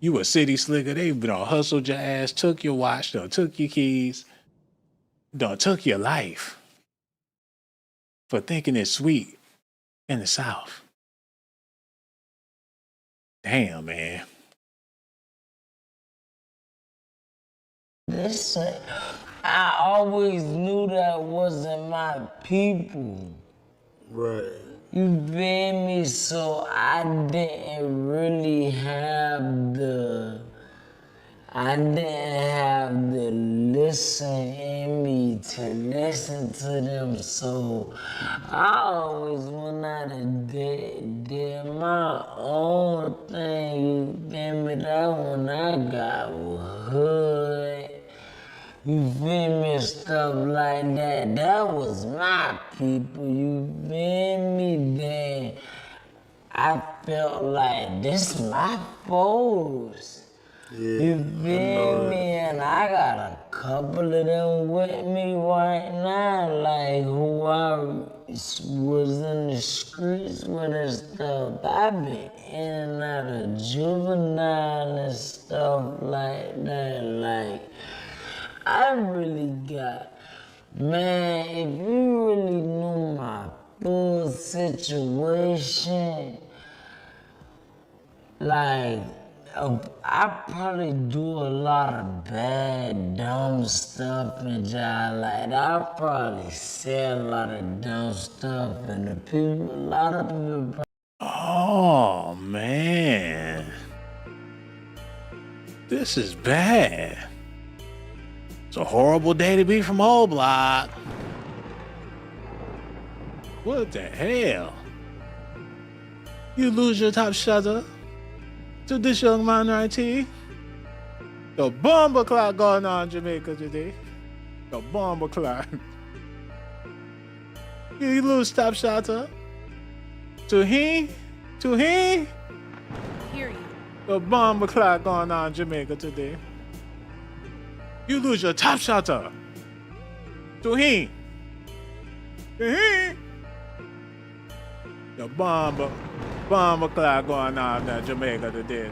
You a city slicker. They done hustled your ass, took your watch, done took your keys, done took your life for thinking it's sweet in the south. Damn, man. Listen, I always knew that wasn't my people. Right. You feel me? So I didn't really have the listen in me to listen to them. So I always went out and did my own thing. You feel me? That one I got was hood. You feel me? Stuff like that. That was my people. You feel me? Then I felt like this my foes. You feel me? And I got a couple of them with me right now, like who I was in the streets with and stuff. I been in and out of juvenile and stuff like that. Like, I really got, man, if you really knew my full situation, like, I probably do a lot of bad, dumb stuff and jive like that. I probably say a lot of dumb stuff and the people, a lot of people. Oh, man. This is bad. It's a horrible day to be from Old Block. What the hell? You lose your top shutter to this young man right here. The bomber clock going on in Jamaica today. The bomber clock. You lose top shutter to him. Hear you. The bomber clock going on in Jamaica today. You lose your top shutter to him. The bomber clock going on in Jamaica today.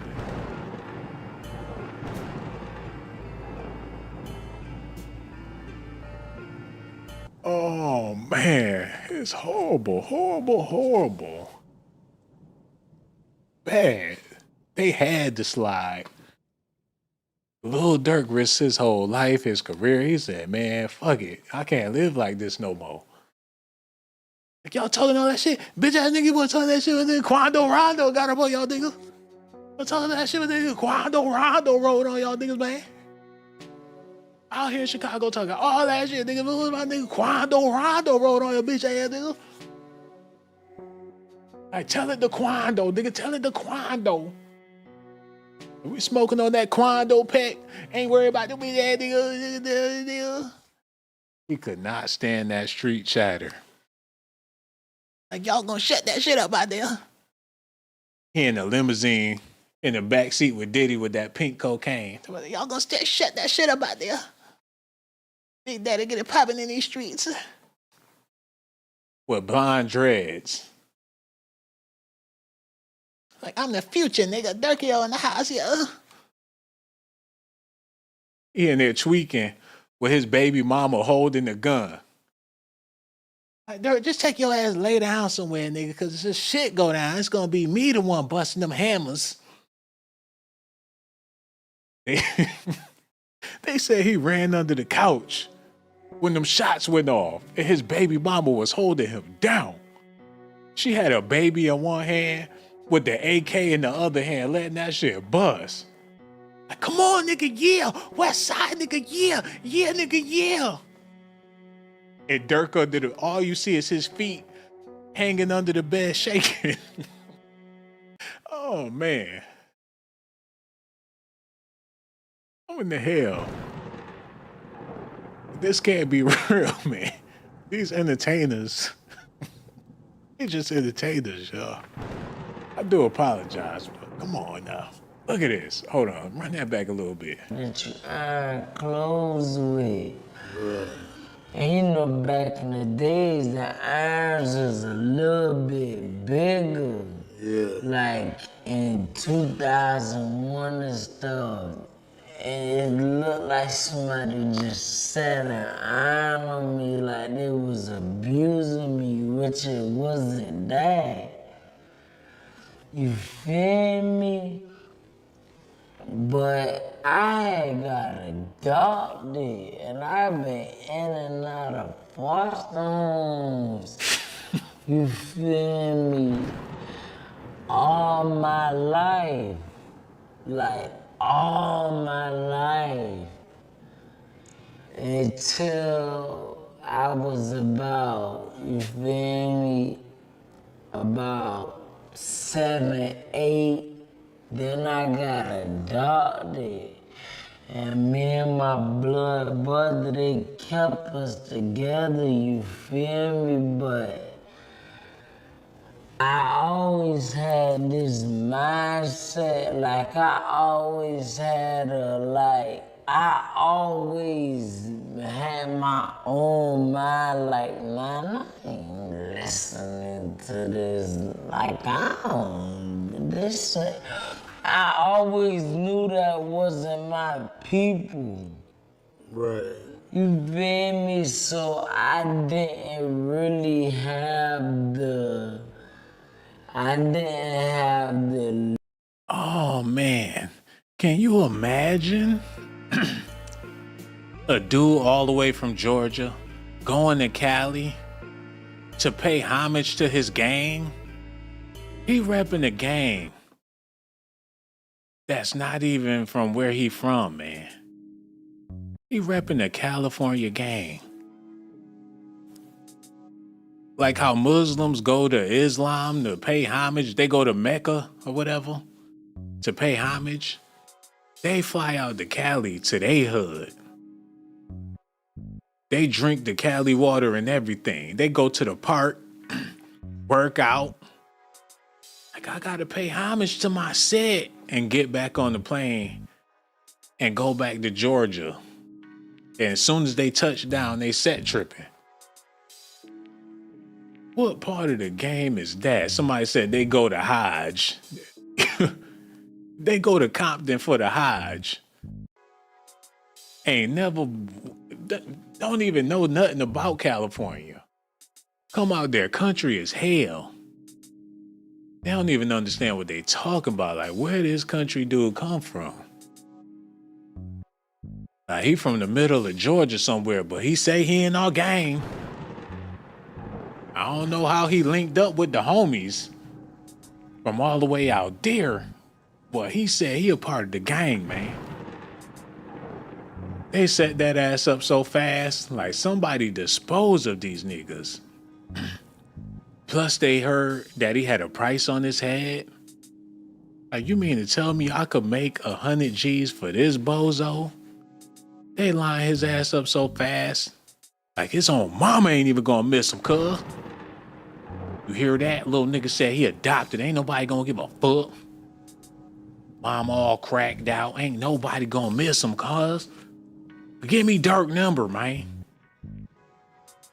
Oh man, it's horrible, horrible, horrible. Bad. They had to slide. Lil Durk risked his whole life, his career. He said, man, fuck it. I can't live like this no more. Like, y'all talking all that shit? Bitch ass nigga, you want to talk that shit with nigga? Quando Rondo got up on y'all niggas. You talking that shit with nigga? Quando Rondo rode on y'all niggas, man. Out here in Chicago talking all that shit, nigga. What was my nigga? Quando Rondo rode on your bitch ass nigga. Like, tell it to Quando, nigga. Tell it to Quando. We smoking on that Quando pack. Ain't worried about the bitch ass nigga. He could not stand that street chatter. Like, y'all gonna shut that shit up out there. He in a limousine in the back seat with Diddy with that pink cocaine. Y'all gonna shut that shit up out there. Big Daddy get it popping in these streets. With blonde dreads. Like, I'm the future, nigga. Durkio in the house, yeah. He in there tweaking with his baby mama holding the gun. Like, Durk, just take your ass lay down somewhere, nigga, because if this shit go down, it's gonna be me the one busting them hammers. They said he ran under the couch when them shots went off and his baby mama was holding him down. She had a baby in one hand with the AK in the other hand, letting that shit bust. Like, come on, nigga, yeah. West side, nigga, yeah. Yeah, nigga, yeah. And Durk under the, all you see is his feet hanging under the bed shaking. Oh, man. What in the hell? This can't be real, man. These entertainers, they just entertainers, y'all. I do apologize, but come on now. Look at this. Hold on. Run that back a little bit. That you iron clothes with. And you know, back in the days, the irons was a little bit bigger. Yeah. Like in 2001 and stuff. And it looked like somebody just sat an iron on me like they was abusing me, which it wasn't that. You feel me? But I had got adopted, and I've been in and out of foster homes. You feel me? All my life. Like, all my life. Until I was about, you feel me? About 7, 8. Then I got adopted. And me and my blood brother, they kept us together, you feel me? But I always had this mindset, like I always had I always had my own mind, like, man, I ain't listening to this, like, I don't, this, I always knew that wasn't my people. Right. You feel me? So I didn't really have the, Oh, man. Can you imagine? A dude all the way from Georgia going to Cali to pay homage to his gang? He repping a gang that's not even from where he from, man. He repping a California gang. Like how Muslims go to Islam to pay homage. They go to Mecca or whatever to pay homage. They fly out to Cali to their hood. They drink the Cali water and everything. They go to the park, work out. Like, I gotta pay homage to my set and get back on the plane and go back to Georgia. And as soon as they touch down, they set tripping. What part of the game is that? Somebody said they go to Hajj. They go to Compton for the Hajj. Ain't never, don't even know nothing about California. Come out there, country is hell. They don't even understand what they talking about. Like, where this country dude come from? Like, he from the middle of Georgia somewhere, but he say he in our gang. I don't know how he linked up with the homies from all the way out there. But he said he a part of the gang, man. They set that ass up so fast, like somebody disposed of these niggas. Plus they heard that he had a price on his head. Like, you mean to tell me I could make 100 G's for this bozo? They line his ass up so fast. Like his own mama ain't even gonna miss him, cuz. You hear that? Little nigga said he adopted. Ain't nobody gonna give a fuck. Mom all cracked out. Ain't nobody gonna miss him, cuz. Give me Durk number, man.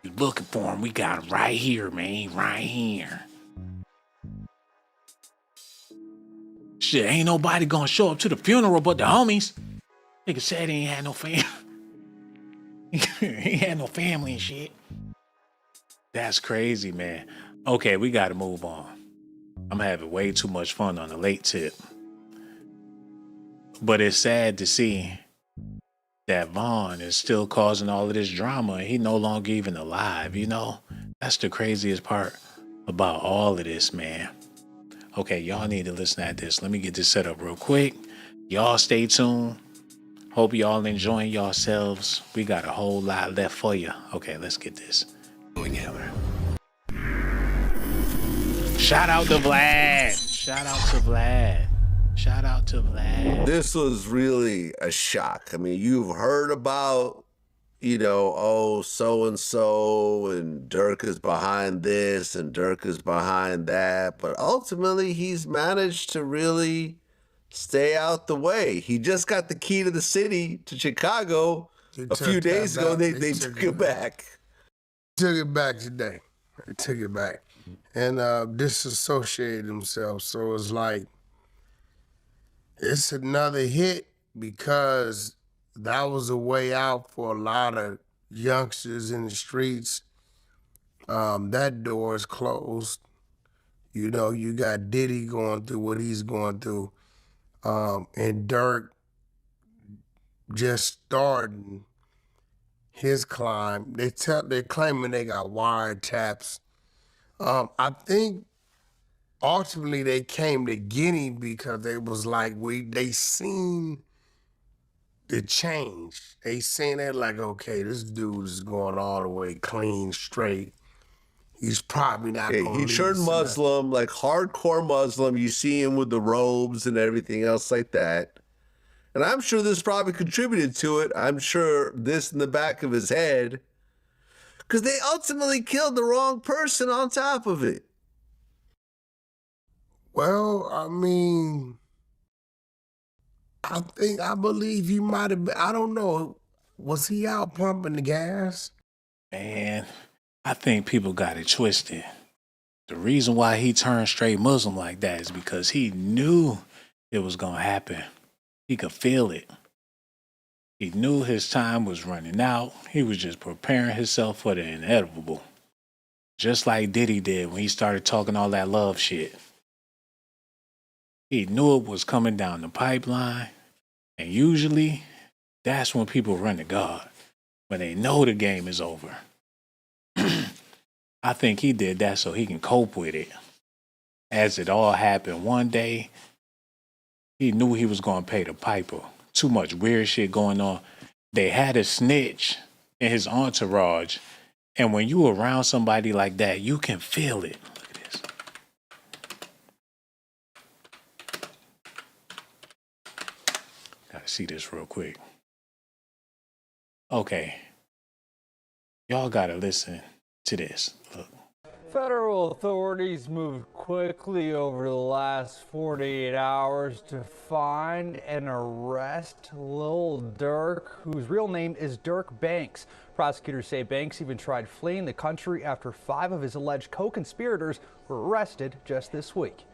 You looking for him? We got him right here, man. Right here. Shit, ain't nobody gonna show up to the funeral but the homies. Nigga said he ain't had no family. He ain't had no family and shit. That's crazy, man. Okay, we gotta move on. I'm having way too much fun on the late tip. But it's sad to see that Vaughn is still causing all of this drama and he no longer even alive, you know? That's the craziest part about all of this, man. Okay, y'all need to listen at this. Let me get this set up real quick. Y'all stay tuned. Hope y'all enjoying yourselves. We got a whole lot left for you. Okay, let's get this together. Shout out to Vlad. Shout out to Vlad. Shout out to Vlad. This was really a shock. I mean, you've heard about, you know, oh, so and Durk is behind this and Durk is behind that. But ultimately, he's managed to really stay out the way. He just got the key to the city to Chicago a few days ago. They took it back. Took it back today. They took it back. And disassociated themselves. So it's like, it's another hit because that was a way out for a lot of youngsters in the streets. That door is closed. You know, you got Diddy going through what he's going through. And Durk just starting his climb. They're claiming they got wiretaps. I think ultimately they came to get him because they was like, they seen the change. They seen it like, okay, this dude is going all the way clean, straight. He's probably not Okay, gonna he leave turned us Muslim, like hardcore Muslim. You see him with the robes and everything else like that. And I'm sure this probably contributed to it. I'm sure this in the back of his head. Because they ultimately killed the wrong person on top of it. Well, I mean, I believe he might have been, I don't know. Was he out pumping the gas? Man, I think people got it twisted. The reason why he turned straight Muslim like that is because he knew it was going to happen. He could feel it. He knew his time was running out. He was just preparing himself for the inevitable. Just like Diddy did when he started talking all that love shit. He knew it was coming down the pipeline. And usually, that's when people run to God. When they know the game is over. I think he did that so he can cope with it. As it all happened one day, he knew he was going to pay the piper. Too much weird shit going on. They had a snitch in his entourage. And when you around somebody like that, you can feel it. Look at this. Gotta see this real quick. Okay. Y'all gotta listen to this. Look. Federal authorities moved quickly over the last 48 hours to find and arrest Lil Durk, whose real name is Durk Banks. Prosecutors say Banks even tried fleeing the country after 5 of his alleged co-conspirators were arrested just this week.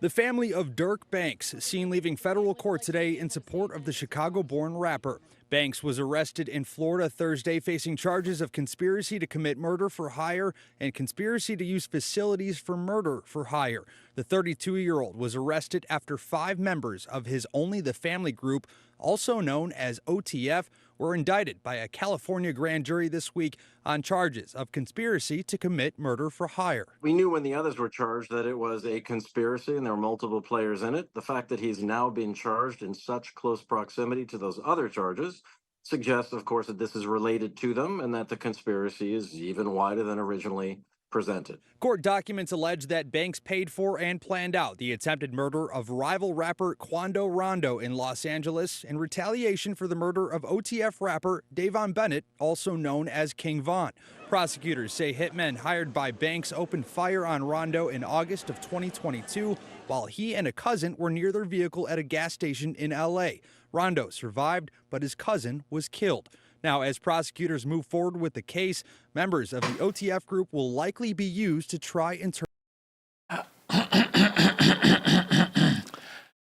The family of Durk Banks seen leaving federal court today in support of the Chicago-born rapper. Banks was arrested in Florida Thursday facing charges of conspiracy to commit murder for hire and conspiracy to use facilities for murder for hire. The 32-year-old was arrested after 5 members of his Only the Family group, also known as OTF, were indicted by a California grand jury this week on charges of conspiracy to commit murder for hire. We knew when the others were charged that it was a conspiracy and there were multiple players in it. The fact that he's now been charged in such close proximity to those other charges suggests, of course, that this is related to them and that the conspiracy is even wider than originally presented. Court documents allege that Banks paid for and planned out the attempted murder of rival rapper Quando Rondo in Los Angeles in retaliation for the murder of OTF rapper Davon Bennett, also known as King Von. Prosecutors say hitmen hired by Banks opened fire on Rondo in August of 2022 while he and a cousin were near their vehicle at a gas station in L.A. Rondo survived, but his cousin was killed. Now, as prosecutors move forward with the case, members of the OTF group will likely be used to try and turn.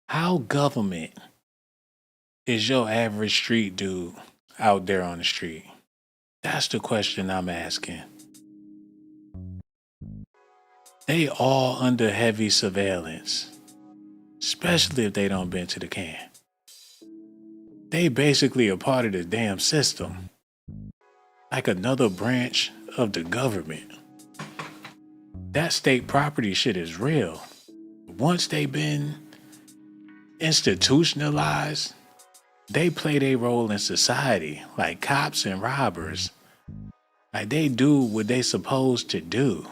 How government is your average street dude out there on the street? That's the question I'm asking. They all under heavy surveillance, especially if they don't been to the can. They basically a part of the damn system, like another branch of the government. That state property shit is real. Once they been institutionalized, they play their role in society, like cops and robbers. Like they do what they supposed to do.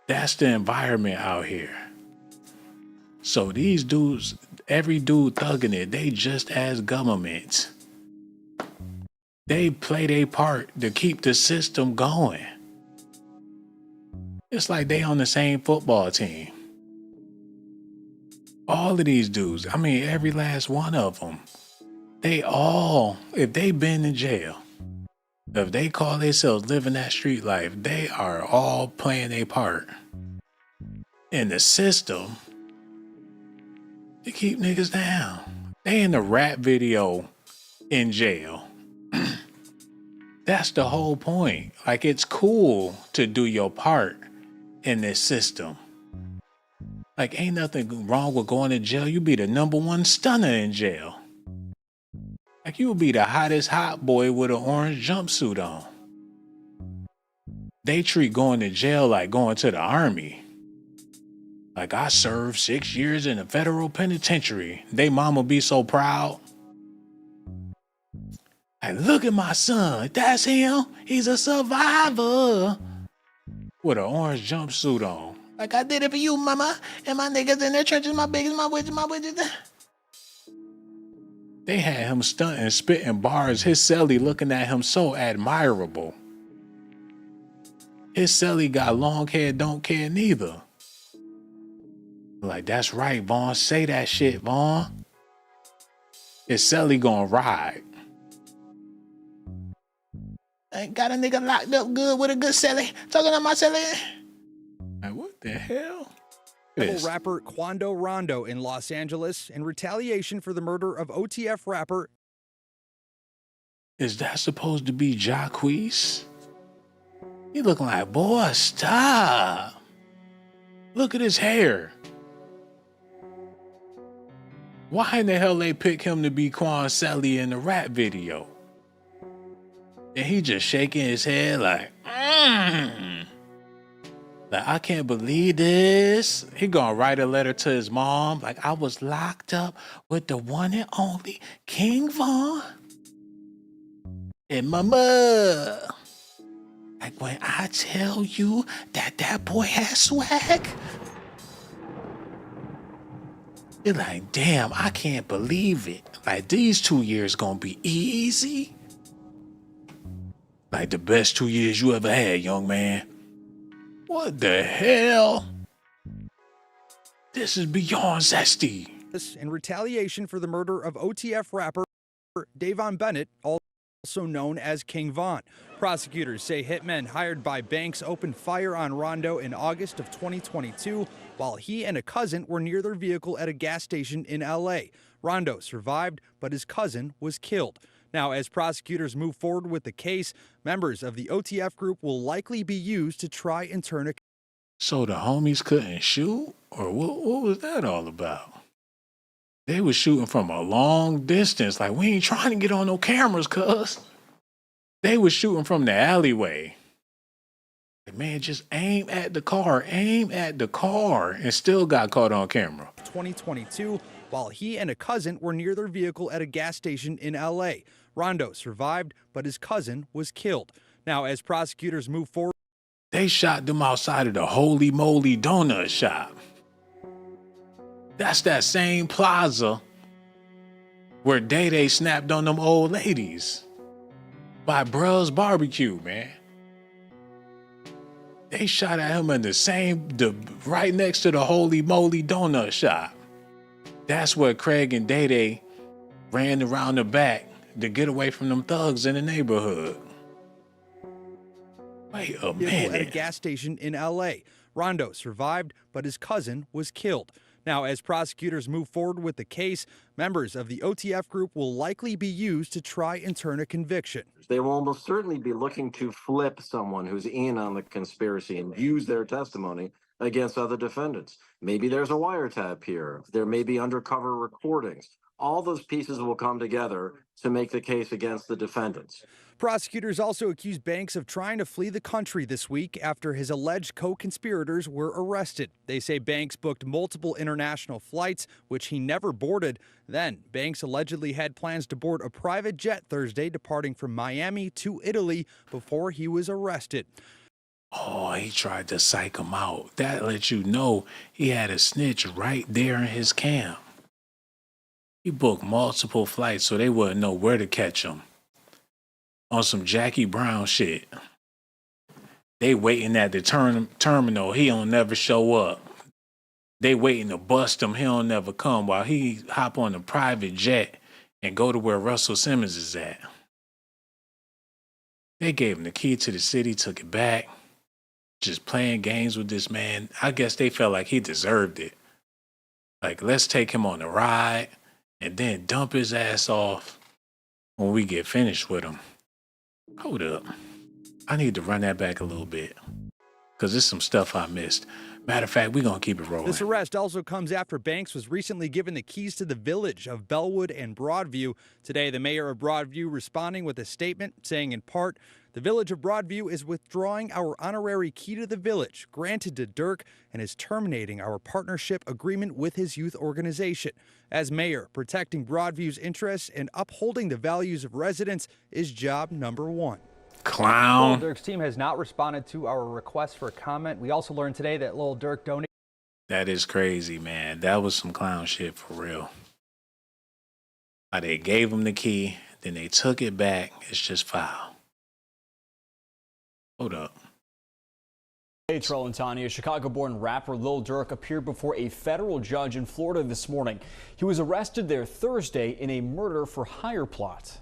That's the environment out here. So these dudes, every dude thugging it, they just as government. They play their part to keep the system going. It's like they on the same football team. All of these dudes, I mean, every last one of them, they all, if they been in jail, if they call themselves living that street life, they are all playing their part in the system to keep niggas down. They in the rap video in jail. That's the whole point. Like, it's cool to do your part in this system. Like, ain't nothing wrong with going to jail. You be the #1 stunner in jail. Like, you would be the hottest hot boy with an orange jumpsuit on. They treat going to jail like going to the army. Like, I served 6 years in a federal penitentiary. They mama be so proud. Like, look at my son. That's him. He's a survivor. With an orange jumpsuit on. Like, I did it for you, mama. And my niggas in their churches, my biggest, my witches. They had him stunting, spitting bars. His celly looking at him so admirable. His celly got long hair, don't care neither. Like, that's right, Vaughn. Say that shit, Vaughn. His celly gonna ride. I got a nigga locked up good with a good celly. Talking on my celly. Like, what the hell? Rapper Quando Rondo in Los Angeles in retaliation for the murder of OTF rapper. Is that supposed to be Jacquees? He looking like, boy, stop. Look at his hair. Why in the hell they pick him to be Quan Sally in the rap video? And he just shaking his head like, Like, I can't believe this. He gonna write a letter to his mom. Like, I was locked up with the one and only King Von and mama. Like, when I tell you that boy has swag, you're like, damn, I can't believe it. Like, these 2 years gonna be easy. Like, the best 2 years you ever had, young man. What the hell? This is beyond zesty. In retaliation for the murder of OTF rapper Davon Bennett, also known as King Von. Prosecutors say hitmen hired by Banks opened fire on Rondo in August of 2022 while he and a cousin were near their vehicle at a gas station in LA. Rondo survived, but his cousin was killed. Now, as prosecutors move forward with the case, members of the OTF group will likely be used to try and turn a... So the homies couldn't shoot? Or what was that all about? They was shooting from a long distance. Like, we ain't trying to get on no cameras, cuz. They was shooting from the alleyway. Like, man, just aim at the car, and still got caught on camera. 2022, while he and a cousin were near their vehicle at a gas station in LA. Rondo survived, but his cousin was killed. Now, as prosecutors move forward... They shot them outside of the Holy Moly Donut Shop. That's that same plaza where Day snapped on them old ladies. By Bruh's Barbecue, man. They shot at him in right next to the Holy Moly Donut Shop. That's where Craig and Day ran around the back to get away from them thugs in the neighborhood. Wait a minute. At a gas station in LA. Rondo survived, but his cousin was killed. Now, as prosecutors move forward with the case, members of the OTF group will likely be used to try and turn a conviction. They will almost certainly be looking to flip someone who's in on the conspiracy and use their testimony against other defendants. Maybe there's a wiretap here. There may be undercover recordings. All those pieces will come together to make the case against the defendants. Prosecutors also accused Banks of trying to flee the country this week after his alleged co-conspirators were arrested. They say Banks booked multiple international flights, which he never boarded. Then, Banks allegedly had plans to board a private jet Thursday, departing from Miami to Italy before he was arrested. Oh, he tried to psych him out. That lets you know he had a snitch right there in his camp. He booked multiple flights so they wouldn't know where to catch him. on some Jackie Brown shit. They waiting at the terminal. He don't never show up. They waiting to bust him. He don't never come while he hop on a private jet and go to where Russell Simmons is at. They gave him the key to the city, took it back. Just playing games with this man. I guess they felt like he deserved it. Like, let's take him on a ride and then dump his ass off when we get finished with him. Hold up. I need to run that back a little bit because there's some stuff I missed. Matter of fact, we're going to keep it rolling. This arrest also comes after Banks was recently given the keys to the village of Bellwood and Broadview. Today, the mayor of Broadview responding with a statement saying, in part, the village of Broadview is withdrawing our honorary key to the village granted to Durk and is terminating our partnership agreement with his youth organization. As mayor, protecting Broadview's interests and upholding the values of residents is job number one. Clown. Lil Durk's team has not responded to our request for comment. We also learned today that Lil Durk donated. That is crazy, man. That was some clown shit for real. They gave him the key, then they took it back. It's just foul. Hold up. Hey, Terrell and Tanya. Chicago-born rapper Lil Durk appeared before a federal judge in Florida this morning. He was arrested there Thursday in a murder-for-hire plot.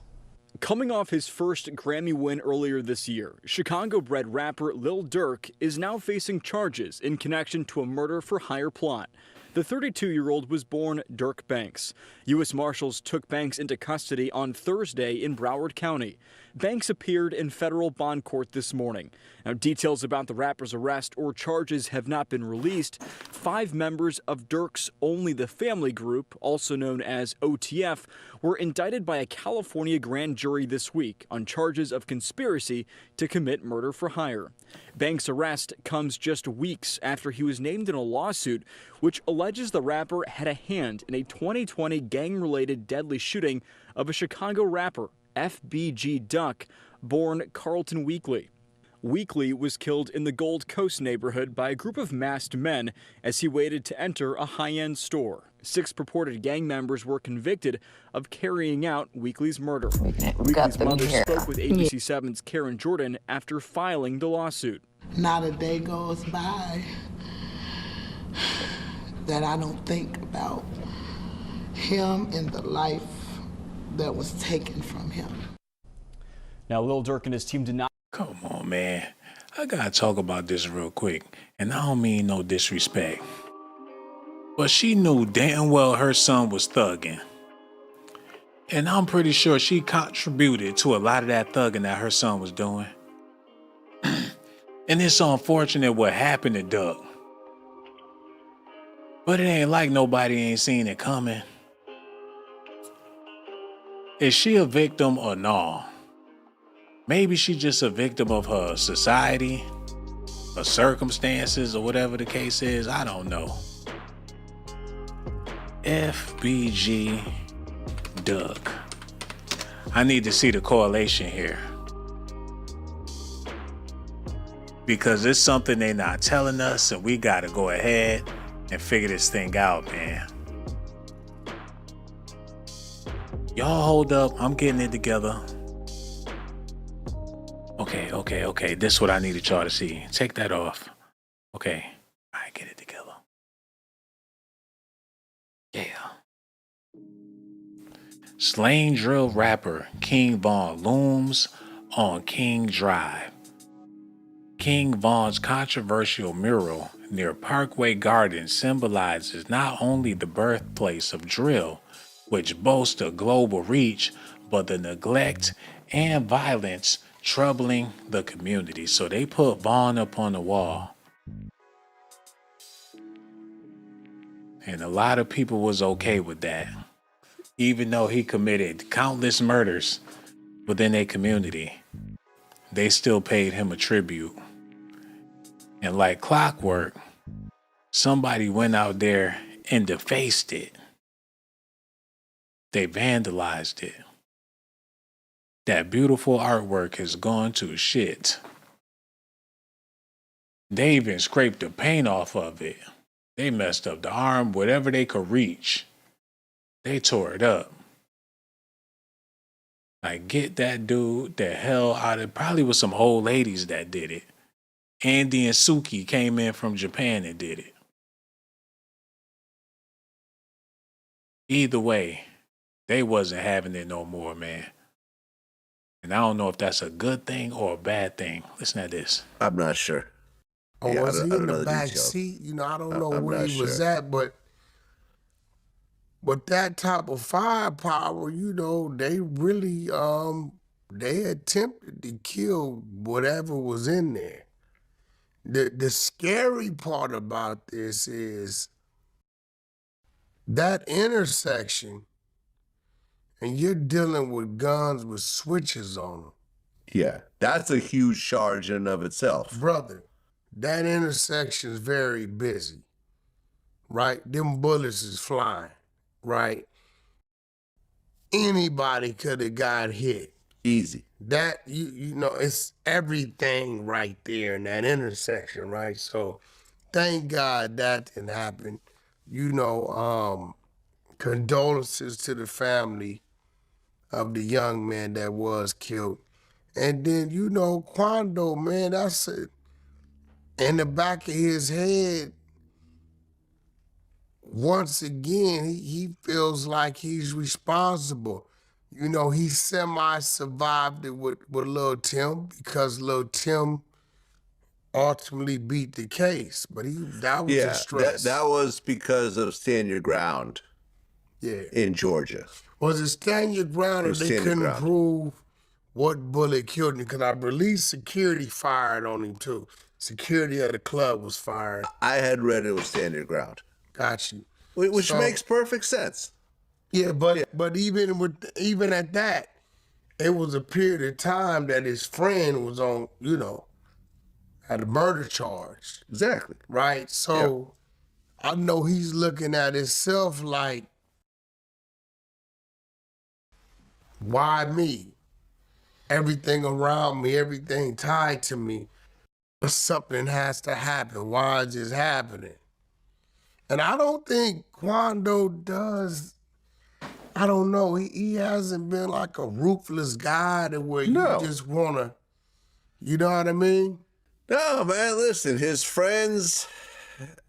Coming off his first Grammy win earlier this year, Chicago-bred rapper Lil Durk is now facing charges in connection to a murder-for-hire plot. The 32-year-old was born Durk Banks. U.S. Marshals took Banks into custody on Thursday in Broward County. Banks appeared in federal bond court this morning. Now, details about the rapper's arrest or charges have not been released. 5 members of Durk's Only the Family group, also known as OTF, were indicted by a California grand jury this week on charges of conspiracy to commit murder for hire. Banks' arrest comes just weeks after he was named in a lawsuit which alleges the rapper had a hand in a 2020 gang-related deadly shooting of a Chicago rapper, FBG Duck, born Carlton Weekly. Weekly was killed in the Gold Coast neighborhood by a group of masked men as he waited to enter a high-end store. 6 purported gang members were convicted of carrying out Weekly's murder. Weekly's mother spoke with ABC 7's Karen Jordan after filing the lawsuit. Not a day goes by that I don't think about him and the life that was taken from him. Now, Lil Durk and his team did not. Come on, man. I gotta talk about this real quick, and I don't mean no disrespect. But she knew damn well her son was thugging. And I'm pretty sure she contributed to a lot of that thugging that her son was doing. And it's unfortunate what happened to Duck. But it ain't like nobody ain't seen it coming. Is she a victim or no? Maybe she's just a victim of her society, her circumstances, or whatever the case is. I don't know. FBG Duck. I need to see the correlation here. Because it's something they're not telling us, and we gotta go ahead and figure this thing out, man. Y'all hold up, I'm getting it together. Okay. This is what I needed y'all to see. Take that off. Okay. All right, get it together. Yeah. Slain drill rapper King Von looms on King Drive. King Von's controversial mural near Parkway Gardens symbolizes not only the birthplace of drill, which boasts a global reach, but the neglect and violence troubling the community. So they put Vaughn up on the wall. And a lot of people was okay with that. Even though he committed countless murders within their community, they still paid him a tribute. And like clockwork, somebody went out there and defaced it. They vandalized it. That beautiful artwork has gone to shit. They even scraped the paint off of it. They messed up the arm, whatever they could reach. They tore it up. Like, get that dude the hell out of. Probably was some old ladies that did it. Andy and Suki came in from Japan and did it. Either way, they wasn't having it no more, man. And I don't know if that's a good thing or a bad thing. Listen to this. I'm not sure. Or Yeah, was I he don't in know the the back details. seat? You know, I don't know I'm where not he was sure. at, but that type of firepower, you know, they really they attempted to kill whatever was in there. The scary part about this is that intersection, and you're dealing with guns with switches on them. Yeah, that's a huge charge in and of itself. Brother, that intersection is very busy, right? Them bullets is flying, right? Anybody could have got hit. Easy. That, you know, it's everything right there in that intersection, right? So thank God that didn't happen. You know, condolences to the family of the young man that was killed. And then, you know, Quando, man, that's it. In the back of his head, once again, he feels like he's responsible. You know, he semi-survived it with Lil Tim because Lil Tim ultimately beat the case. But that was a stress. That was because of stand your ground. Yeah. In Georgia. Was it stand your ground or they couldn't prove what bullet killed him? Because I believe security fired on him too. Security of the club was fired. I had read it was stand your ground. Got you. Which makes perfect sense. Yeah, but even at that, it was a period of time that his friend was on, you know, had a murder charge. Exactly. Right? So I know he's looking at himself like, why me? Everything around me, everything tied to me. But something has to happen. Why is this happening? And I don't think Quando does, I don't know, he hasn't been like a ruthless guy to where you just wanna, you know what I mean? No, man, listen, his friends,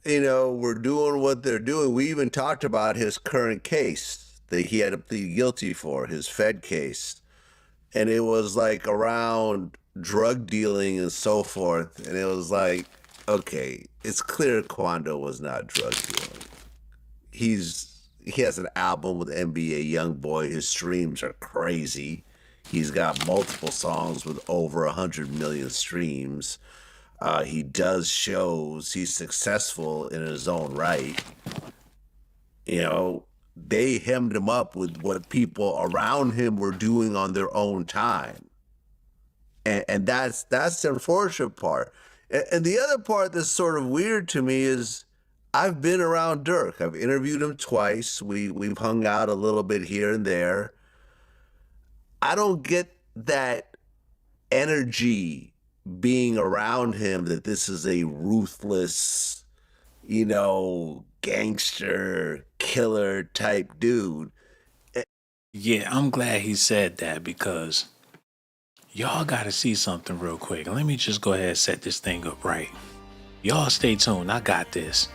you know, were doing what they're doing. We even talked about his current case that he had to plead guilty for, his Fed case. And it was like around drug dealing and so forth. And it was like, okay, it's clear Quando was not drug dealing. He has an album with NBA Youngboy. His streams are crazy. He's got multiple songs with over 100 million streams. He does shows. He's successful in his own right. You know, they hemmed him up with what people around him were doing on their own time. And that's the unfortunate part. And the other part that's sort of weird to me is I've been around Durk. I've interviewed him twice. We've hung out a little bit here and there. I don't get that energy being around him that this is a ruthless, you know, gangster, killer type dude. Yeah, I'm glad he said that because y'all got to see something real quick. Let me just go ahead and set this thing up right. Y'all stay tuned. I got this.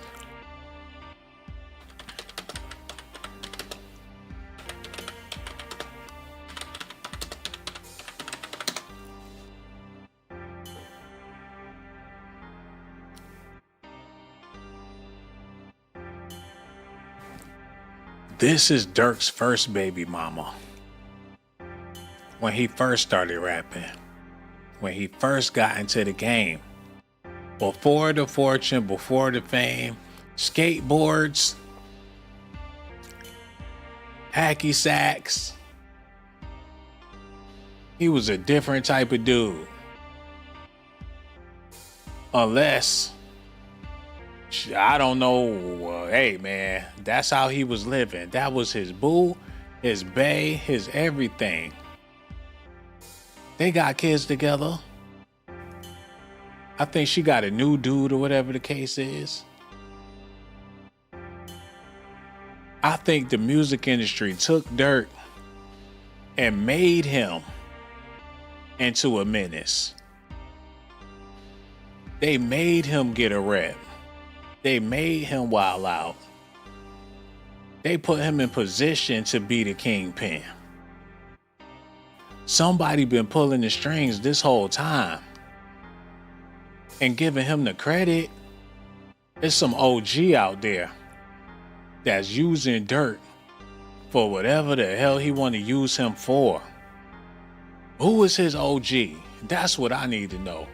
This is Durk's first baby mama. When he first started rapping. When he first got into the game. Before the fortune, before the fame, skateboards, hacky sacks. He was a different type of dude. Unless, I don't know, hey man, that's how he was living. That was his boo, his bae, his everything. They got kids together. I think she got a new dude or whatever the case is. I think the music industry took Durk and made him into a menace. They made him get a rep. They made him wild out. They put him in position to be the kingpin. Somebody been pulling the strings this whole time and giving him the credit. There's some OG out there that's using Durk for whatever the hell he want to use him for. Who is his OG? That's what I need to know.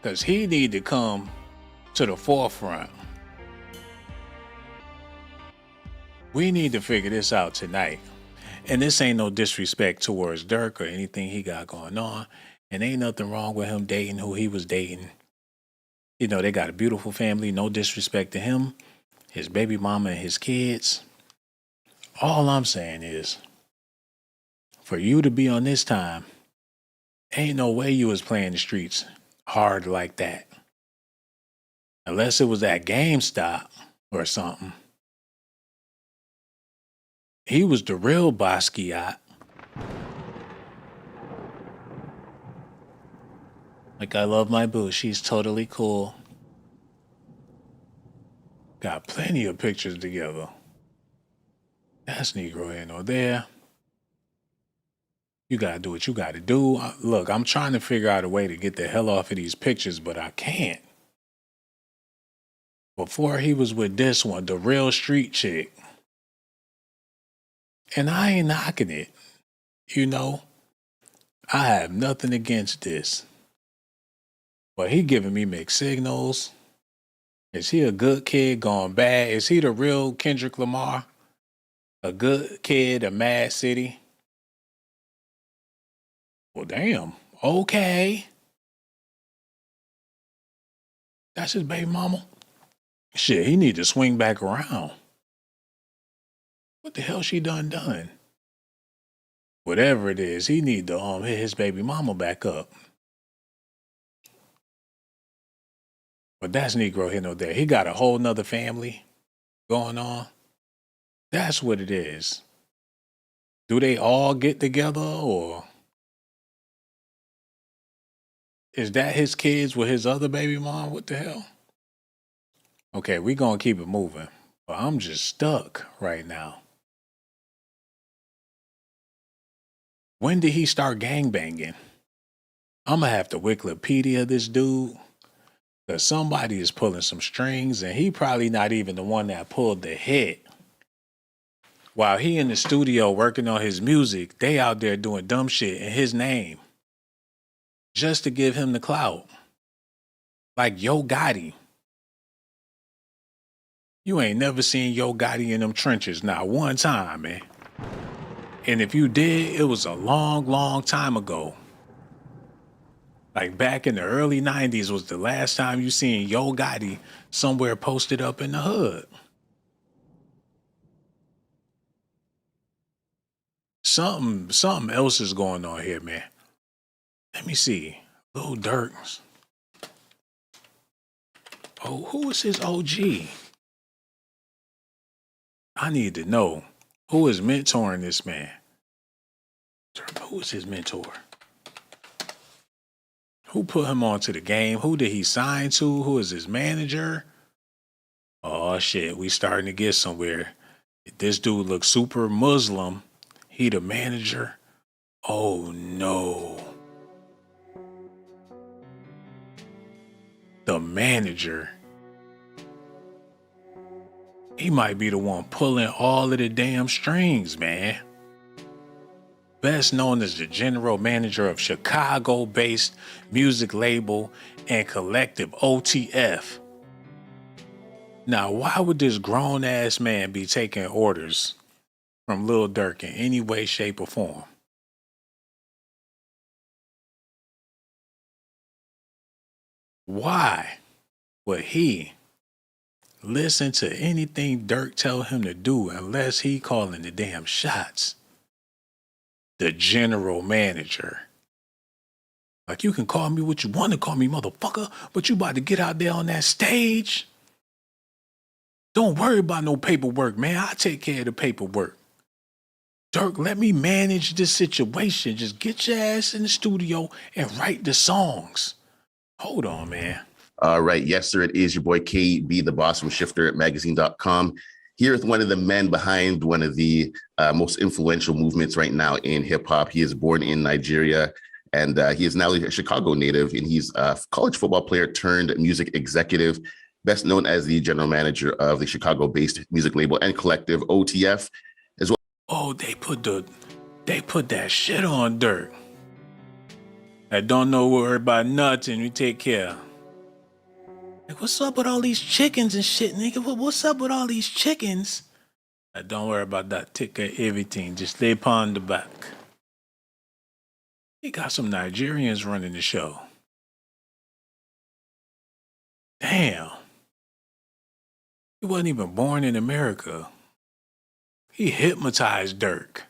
Because he need to come to the forefront. We need to figure this out tonight. And this ain't no disrespect towards Durk or anything he got going on. And ain't nothing wrong with him dating who he was dating. You know, they got a beautiful family. No disrespect to him, his baby mama, and his kids. All I'm saying is, for you to be on this time, ain't no way you was playing the streets hard like that. Unless it was at GameStop or something. He was the real Basquiat. Like, I love my boo. She's totally cool. Got plenty of pictures together. That's Negro here nor there. You gotta do what you gotta do. Look, I'm trying to figure out a way to get the hell off of these pictures, but I can't. Before he was with this one, the real street chick. And I ain't knocking it. You know, I have nothing against this. But he giving me mixed signals. Is he a good kid gone bad? Is he the real Kendrick Lamar? A good kid, a mad city? Well, damn. Okay. That's his baby mama? Shit, he need to swing back around. What the hell she done? Whatever it is, he need to hit his baby mama back up. But that's Negro here no there. He got a whole nother family going on. That's what it is. Do they all get together, or is that his kids with his other baby mom? What the hell? Okay, we gonna keep it moving. But I'm just stuck right now. When did he start gangbanging? I'm gonna have to Wikipedia this dude. Because somebody is pulling some strings, and he probably not even the one that pulled the hit. While he in the studio working on his music, they out there doing dumb shit in his name. Just to give him the clout. Like Yo Gotti. You ain't never seen Yo Gotti in them trenches, not one time, man. And if you did, it was a long, long time ago. Like back in the early 90s was the last time you seen Yo Gotti somewhere posted up in the hood. Something else is going on here, man. Let me see. Lil Durk. Oh, who is his OG? I need to know who is mentoring this man. Who is his mentor? Who put him onto the game? Who did he sign to? Who is his manager? Oh shit, we starting to get somewhere. This dude looks super Muslim. He the manager. Oh no. The manager. He might be the one pulling all of the damn strings, man. Best known as the general manager of Chicago-based music label and collective OTF. Now, why would this grown-ass man be taking orders from Lil Durk in any way, shape, or form? Why would he listen to anything Durk tell him to do unless he calling the damn shots? The general manager. Like, you can call me what you want to call me, motherfucker, but you about to get out there on that stage? Don't worry about no paperwork, man. I'll take care of the paperwork. Durk, let me manage this situation. Just get your ass in the studio and write the songs. Hold on, man. All right. Yes, sir. It is your boy KB, the boss from shiftermagazine.com. Here with one of the men behind one of the most influential movements right now in hip hop. He is born in Nigeria, and he is now a Chicago native, and he's a college football player turned music executive, best known as the general manager of the Chicago-based music label and collective OTF, as well. Oh, they put that shit on Durk. I don't know worry about nothing. We take care. Like, what's up with all these chickens and shit, nigga? What's up with all these chickens? Don't worry about that. Take care of everything. Just lay upon the back. He got some Nigerians running the show. Damn. He wasn't even born in America. He hypnotized Durk.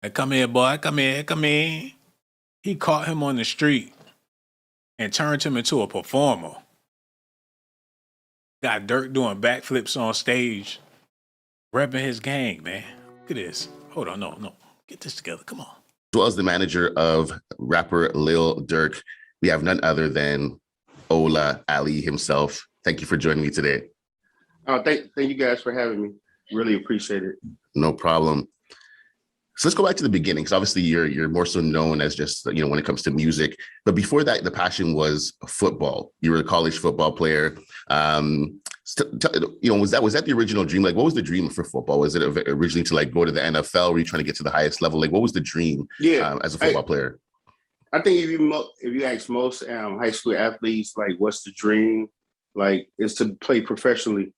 Hey, come here, boy. Come here. He caught him on the street and turned him into a performer. Got Durk doing backflips on stage, repping his gang, man. Look at this. Hold on, no. Get this together. Come on. As well as the manager of rapper Lil Durk, we have none other than Ola Ali himself. Thank you for joining me today. Thank you guys for having me. Really appreciate it. No problem. So let's go back to the beginning, because obviously you're more so known as just, when it comes to music. But before that, the passion was football. You were a college football player. Was that the original dream? Like, what was the dream for football? Was it originally to go to the NFL? Were you trying to get to the highest level? Like, what was the dream as a football player? I think if you ask most high school athletes, like, what's the dream? Like, it's to play professionally.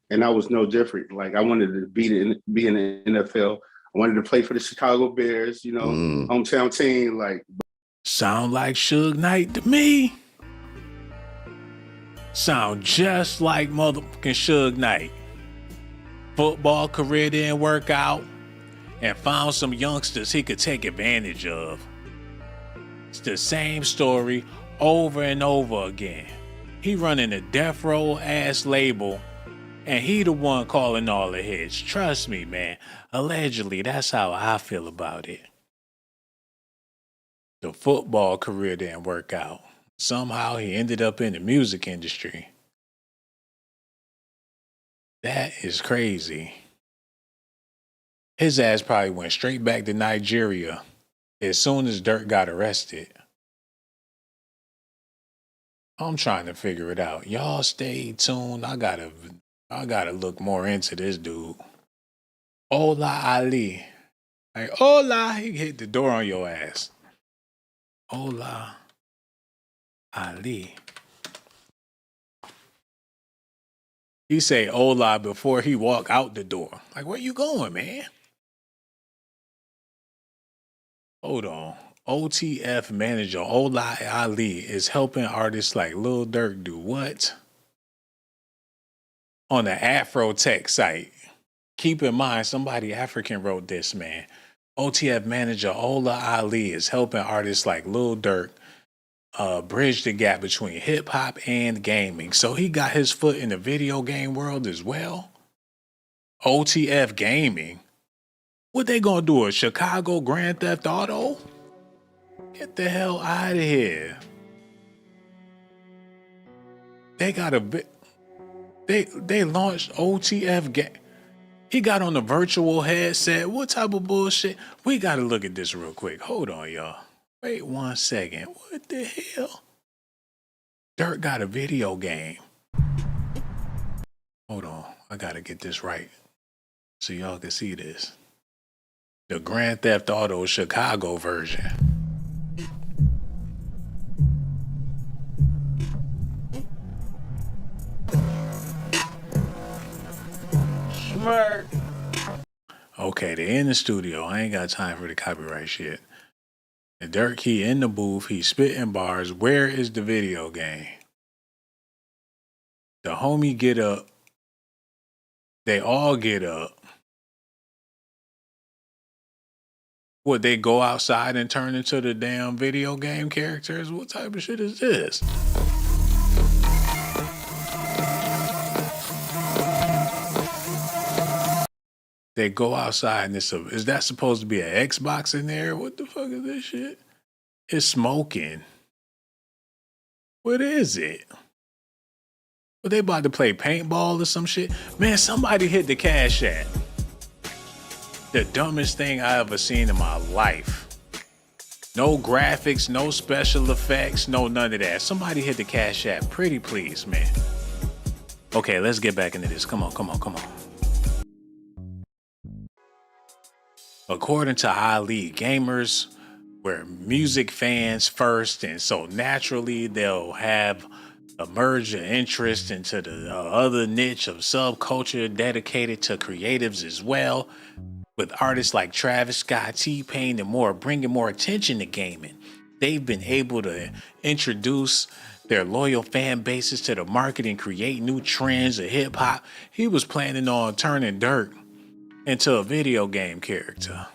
And I was no different. Like, I wanted to be in the NFL. I wanted to play for the Chicago Bears, hometown team. Like, sound like Suge Knight to me. Sound just like motherfucking Suge Knight. Football career didn't work out, and found some youngsters he could take advantage of. It's the same story over and over again. He running a death row ass label, and he the one calling all the hits. Trust me, man. Allegedly, that's how I feel about it. The football career didn't work out. Somehow he ended up in the music industry. That is crazy. His ass probably went straight back to Nigeria as soon as Durk got arrested. I'm trying to figure it out. Y'all stay tuned. I gotta look more into this dude. Ola Ali. Like, Ola, he hit the door on your ass. Ola Ali. He say Ola before he walk out the door. Like, where you going, man? Hold on. OTF manager Ola Ali is helping artists like Lil Durk do what? On the Afro Tech site. Keep in mind, somebody African wrote this, man. OTF manager Ola Ali is helping artists like Lil Durk bridge the gap between hip hop and gaming. So he got his foot in the video game world as well. OTF Gaming. What they gonna do? A Chicago Grand Theft Auto? Get the hell out of here. They got a bit. They launched OTF game. He got on the virtual headset. What type of bullshit? We gotta look at this real quick. Hold on, y'all. Wait 1 second. What the hell? Durk got a video game. Hold on. I gotta get this right so y'all can see this. The Grand Theft Auto Chicago version. Smart. Okay, they're in the studio. I ain't got time for the copyright shit. And Durk, he in the booth. He spitting bars. Where is the video game? The homie get up. They all get up. What, they go outside and turn into the damn video game characters? What type of shit is this? They go outside and is that supposed to be an Xbox in there? What the fuck is this shit? It's smoking. What is it? Were they about to play paintball or some shit? Man, somebody hit the Cash App. The dumbest thing I ever seen in my life. No graphics, no special effects, no none of that. Somebody hit the Cash App. Pretty please, man. Okay, let's get back into this. Come on. According to Ali, gamers were music fans first, and so naturally they'll have a merger interest into the other niche of subculture dedicated to creatives as well, with artists like Travis Scott, T-Pain, and more bringing more attention to gaming. They've been able to introduce their loyal fan bases to the market and create new trends of hip-hop. He was planning on turning Durk into a video game character.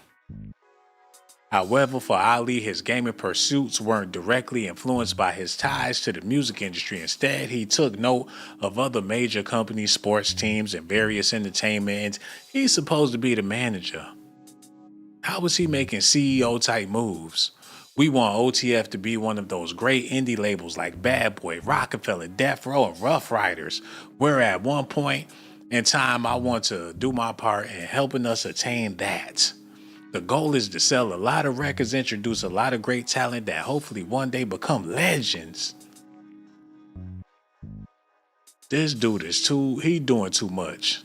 However, for Ali, his gaming pursuits weren't directly influenced by his ties to the music industry. Instead, he took note of other major companies, sports teams, and various entertainment. He's supposed to be the manager. How was he making CEO-type moves? We want OTF to be one of those great indie labels like Bad Boy, Rockefeller, Death Row, and Rough Riders, where at one point in time, I want to do my part in helping us attain that. The goal is to sell a lot of records, introduce a lot of great talent that hopefully one day become legends. This dude is he doing too much.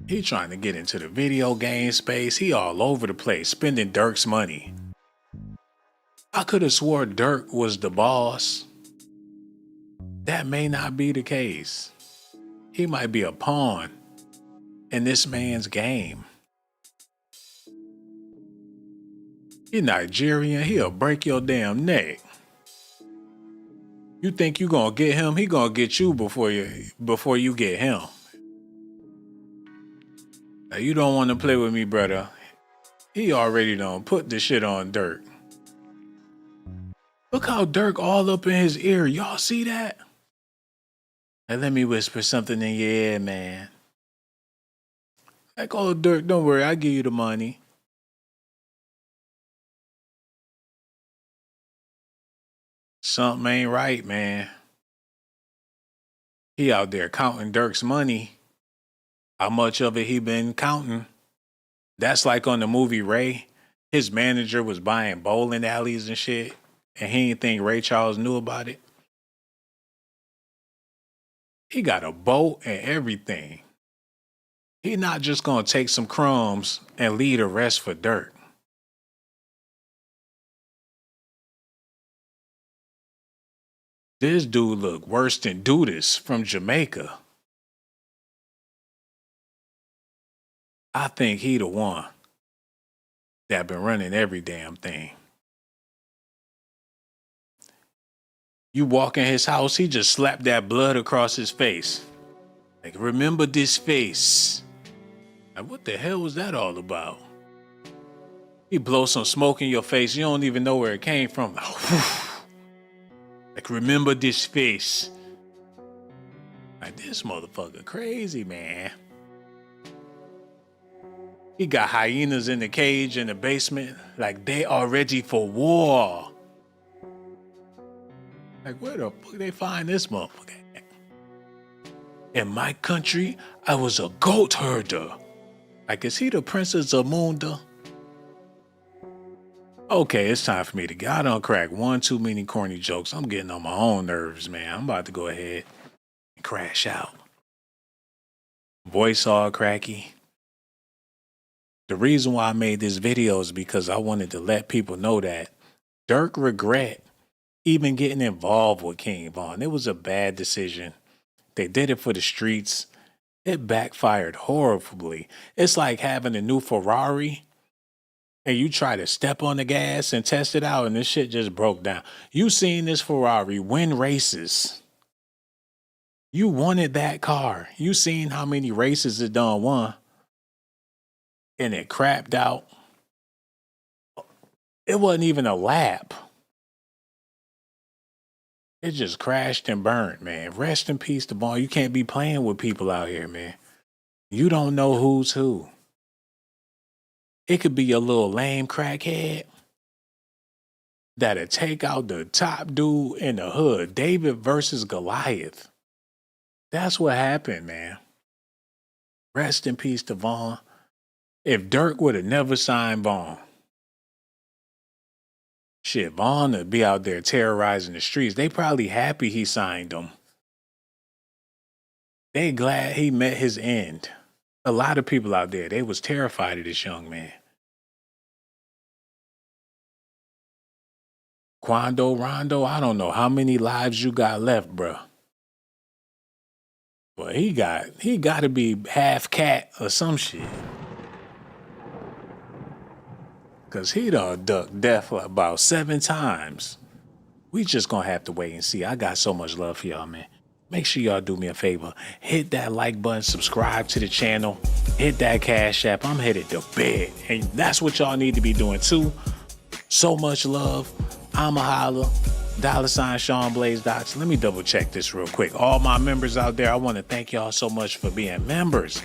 He trying to get into the video game space. He all over the place, spending Durk's money. I could have swore Durk was the boss. That may not be the case. He might be a pawn in this man's game. He Nigerian, he'll break your damn neck. You think you gonna get him, he gonna get you before you get him. Now you don't want to play with me, brother. He already done put the shit on Durk. Look how Durk all up in his ear. Y'all see that? Now let me whisper something in your ear, man. Like, oh, Durk, don't worry, I'll give you the money. Something ain't right, man. He out there counting Durk's money. How much of it he been counting? That's like on the movie Ray. His manager was buying bowling alleys and shit, and he didn't think Ray Charles knew about it. He got a boat and everything. He not just gonna take some crumbs and leave the rest for Durk. This dude look worse than Dudas from Jamaica. I think he the one that been running every damn thing. You walk in his house, he just slapped that blood across his face. Like, remember this face. Like, what the hell was that all about? He blows some smoke in your face, you don't even know where it came from. Like, remember this face. Like, this motherfucker crazy, man. He got hyenas in the cage in the basement. Like, they are ready for war. Like, where the fuck they find this motherfucker at? In my country, I was a goat herder. Like, is he the Princess Zamunda? Okay, it's time for me to get. I done crack one too many corny jokes. I'm getting on my own nerves, man. I'm about to go ahead and crash out. Voice all cracky. The reason why I made this video is because I wanted to let people know that Durk regret even getting involved with King Von. It was a bad decision. They did it for the streets. It backfired horribly. It's like having a new Ferrari and you try to step on the gas and test it out and this shit just broke down. You seen this Ferrari win races. You wanted that car. You seen how many races it done won. And it crapped out. It wasn't even a lap. It just crashed and burned, man. Rest in peace to Vaughn. You can't be playing with people out here, man. You don't know who's who. It could be a little lame crackhead that'll take out the top dude in the hood. David versus Goliath. That's what happened, man. Rest in peace to Vaughn. If Durk would have never signed Vaughn, shit, Vaughn would be out there terrorizing the streets. They probably happy he signed them. They glad he met his end. A lot of people out there, they was terrified of this young man. Quando Rondo, I don't know how many lives you got left, bruh. But he got to be half cat or some shit. Cause he done ducked death about 7 times. We just gonna have to wait and see. I got so much love for y'all, man. Make sure y'all do me a favor. Hit that like button, subscribe to the channel, hit that Cash App. I'm headed to bed. And that's what y'all need to be doing too. So much love. I'ma holla. $ Sean Blaze Docs. Let me double check this real quick. All my members out there, I want to thank y'all so much for being members.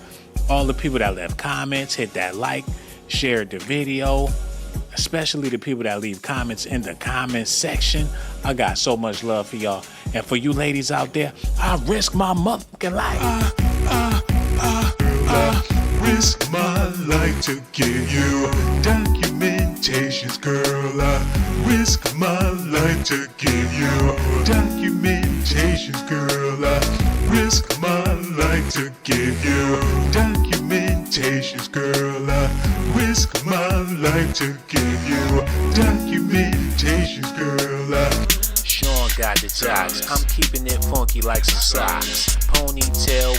All the people that left comments, hit that like, shared the video, especially the people that leave comments in the comments section. I got so much love for y'all. And for you ladies out there, I risk my motherfucking life. Risk my life to give you documentations, girl. I risk my life to give you documentations, girl. I risk my life to give you documentations, girl. I risk my life to give you documentations, girl. Sean got the jocks. I'm keeping it funky like some socks. Ponytail.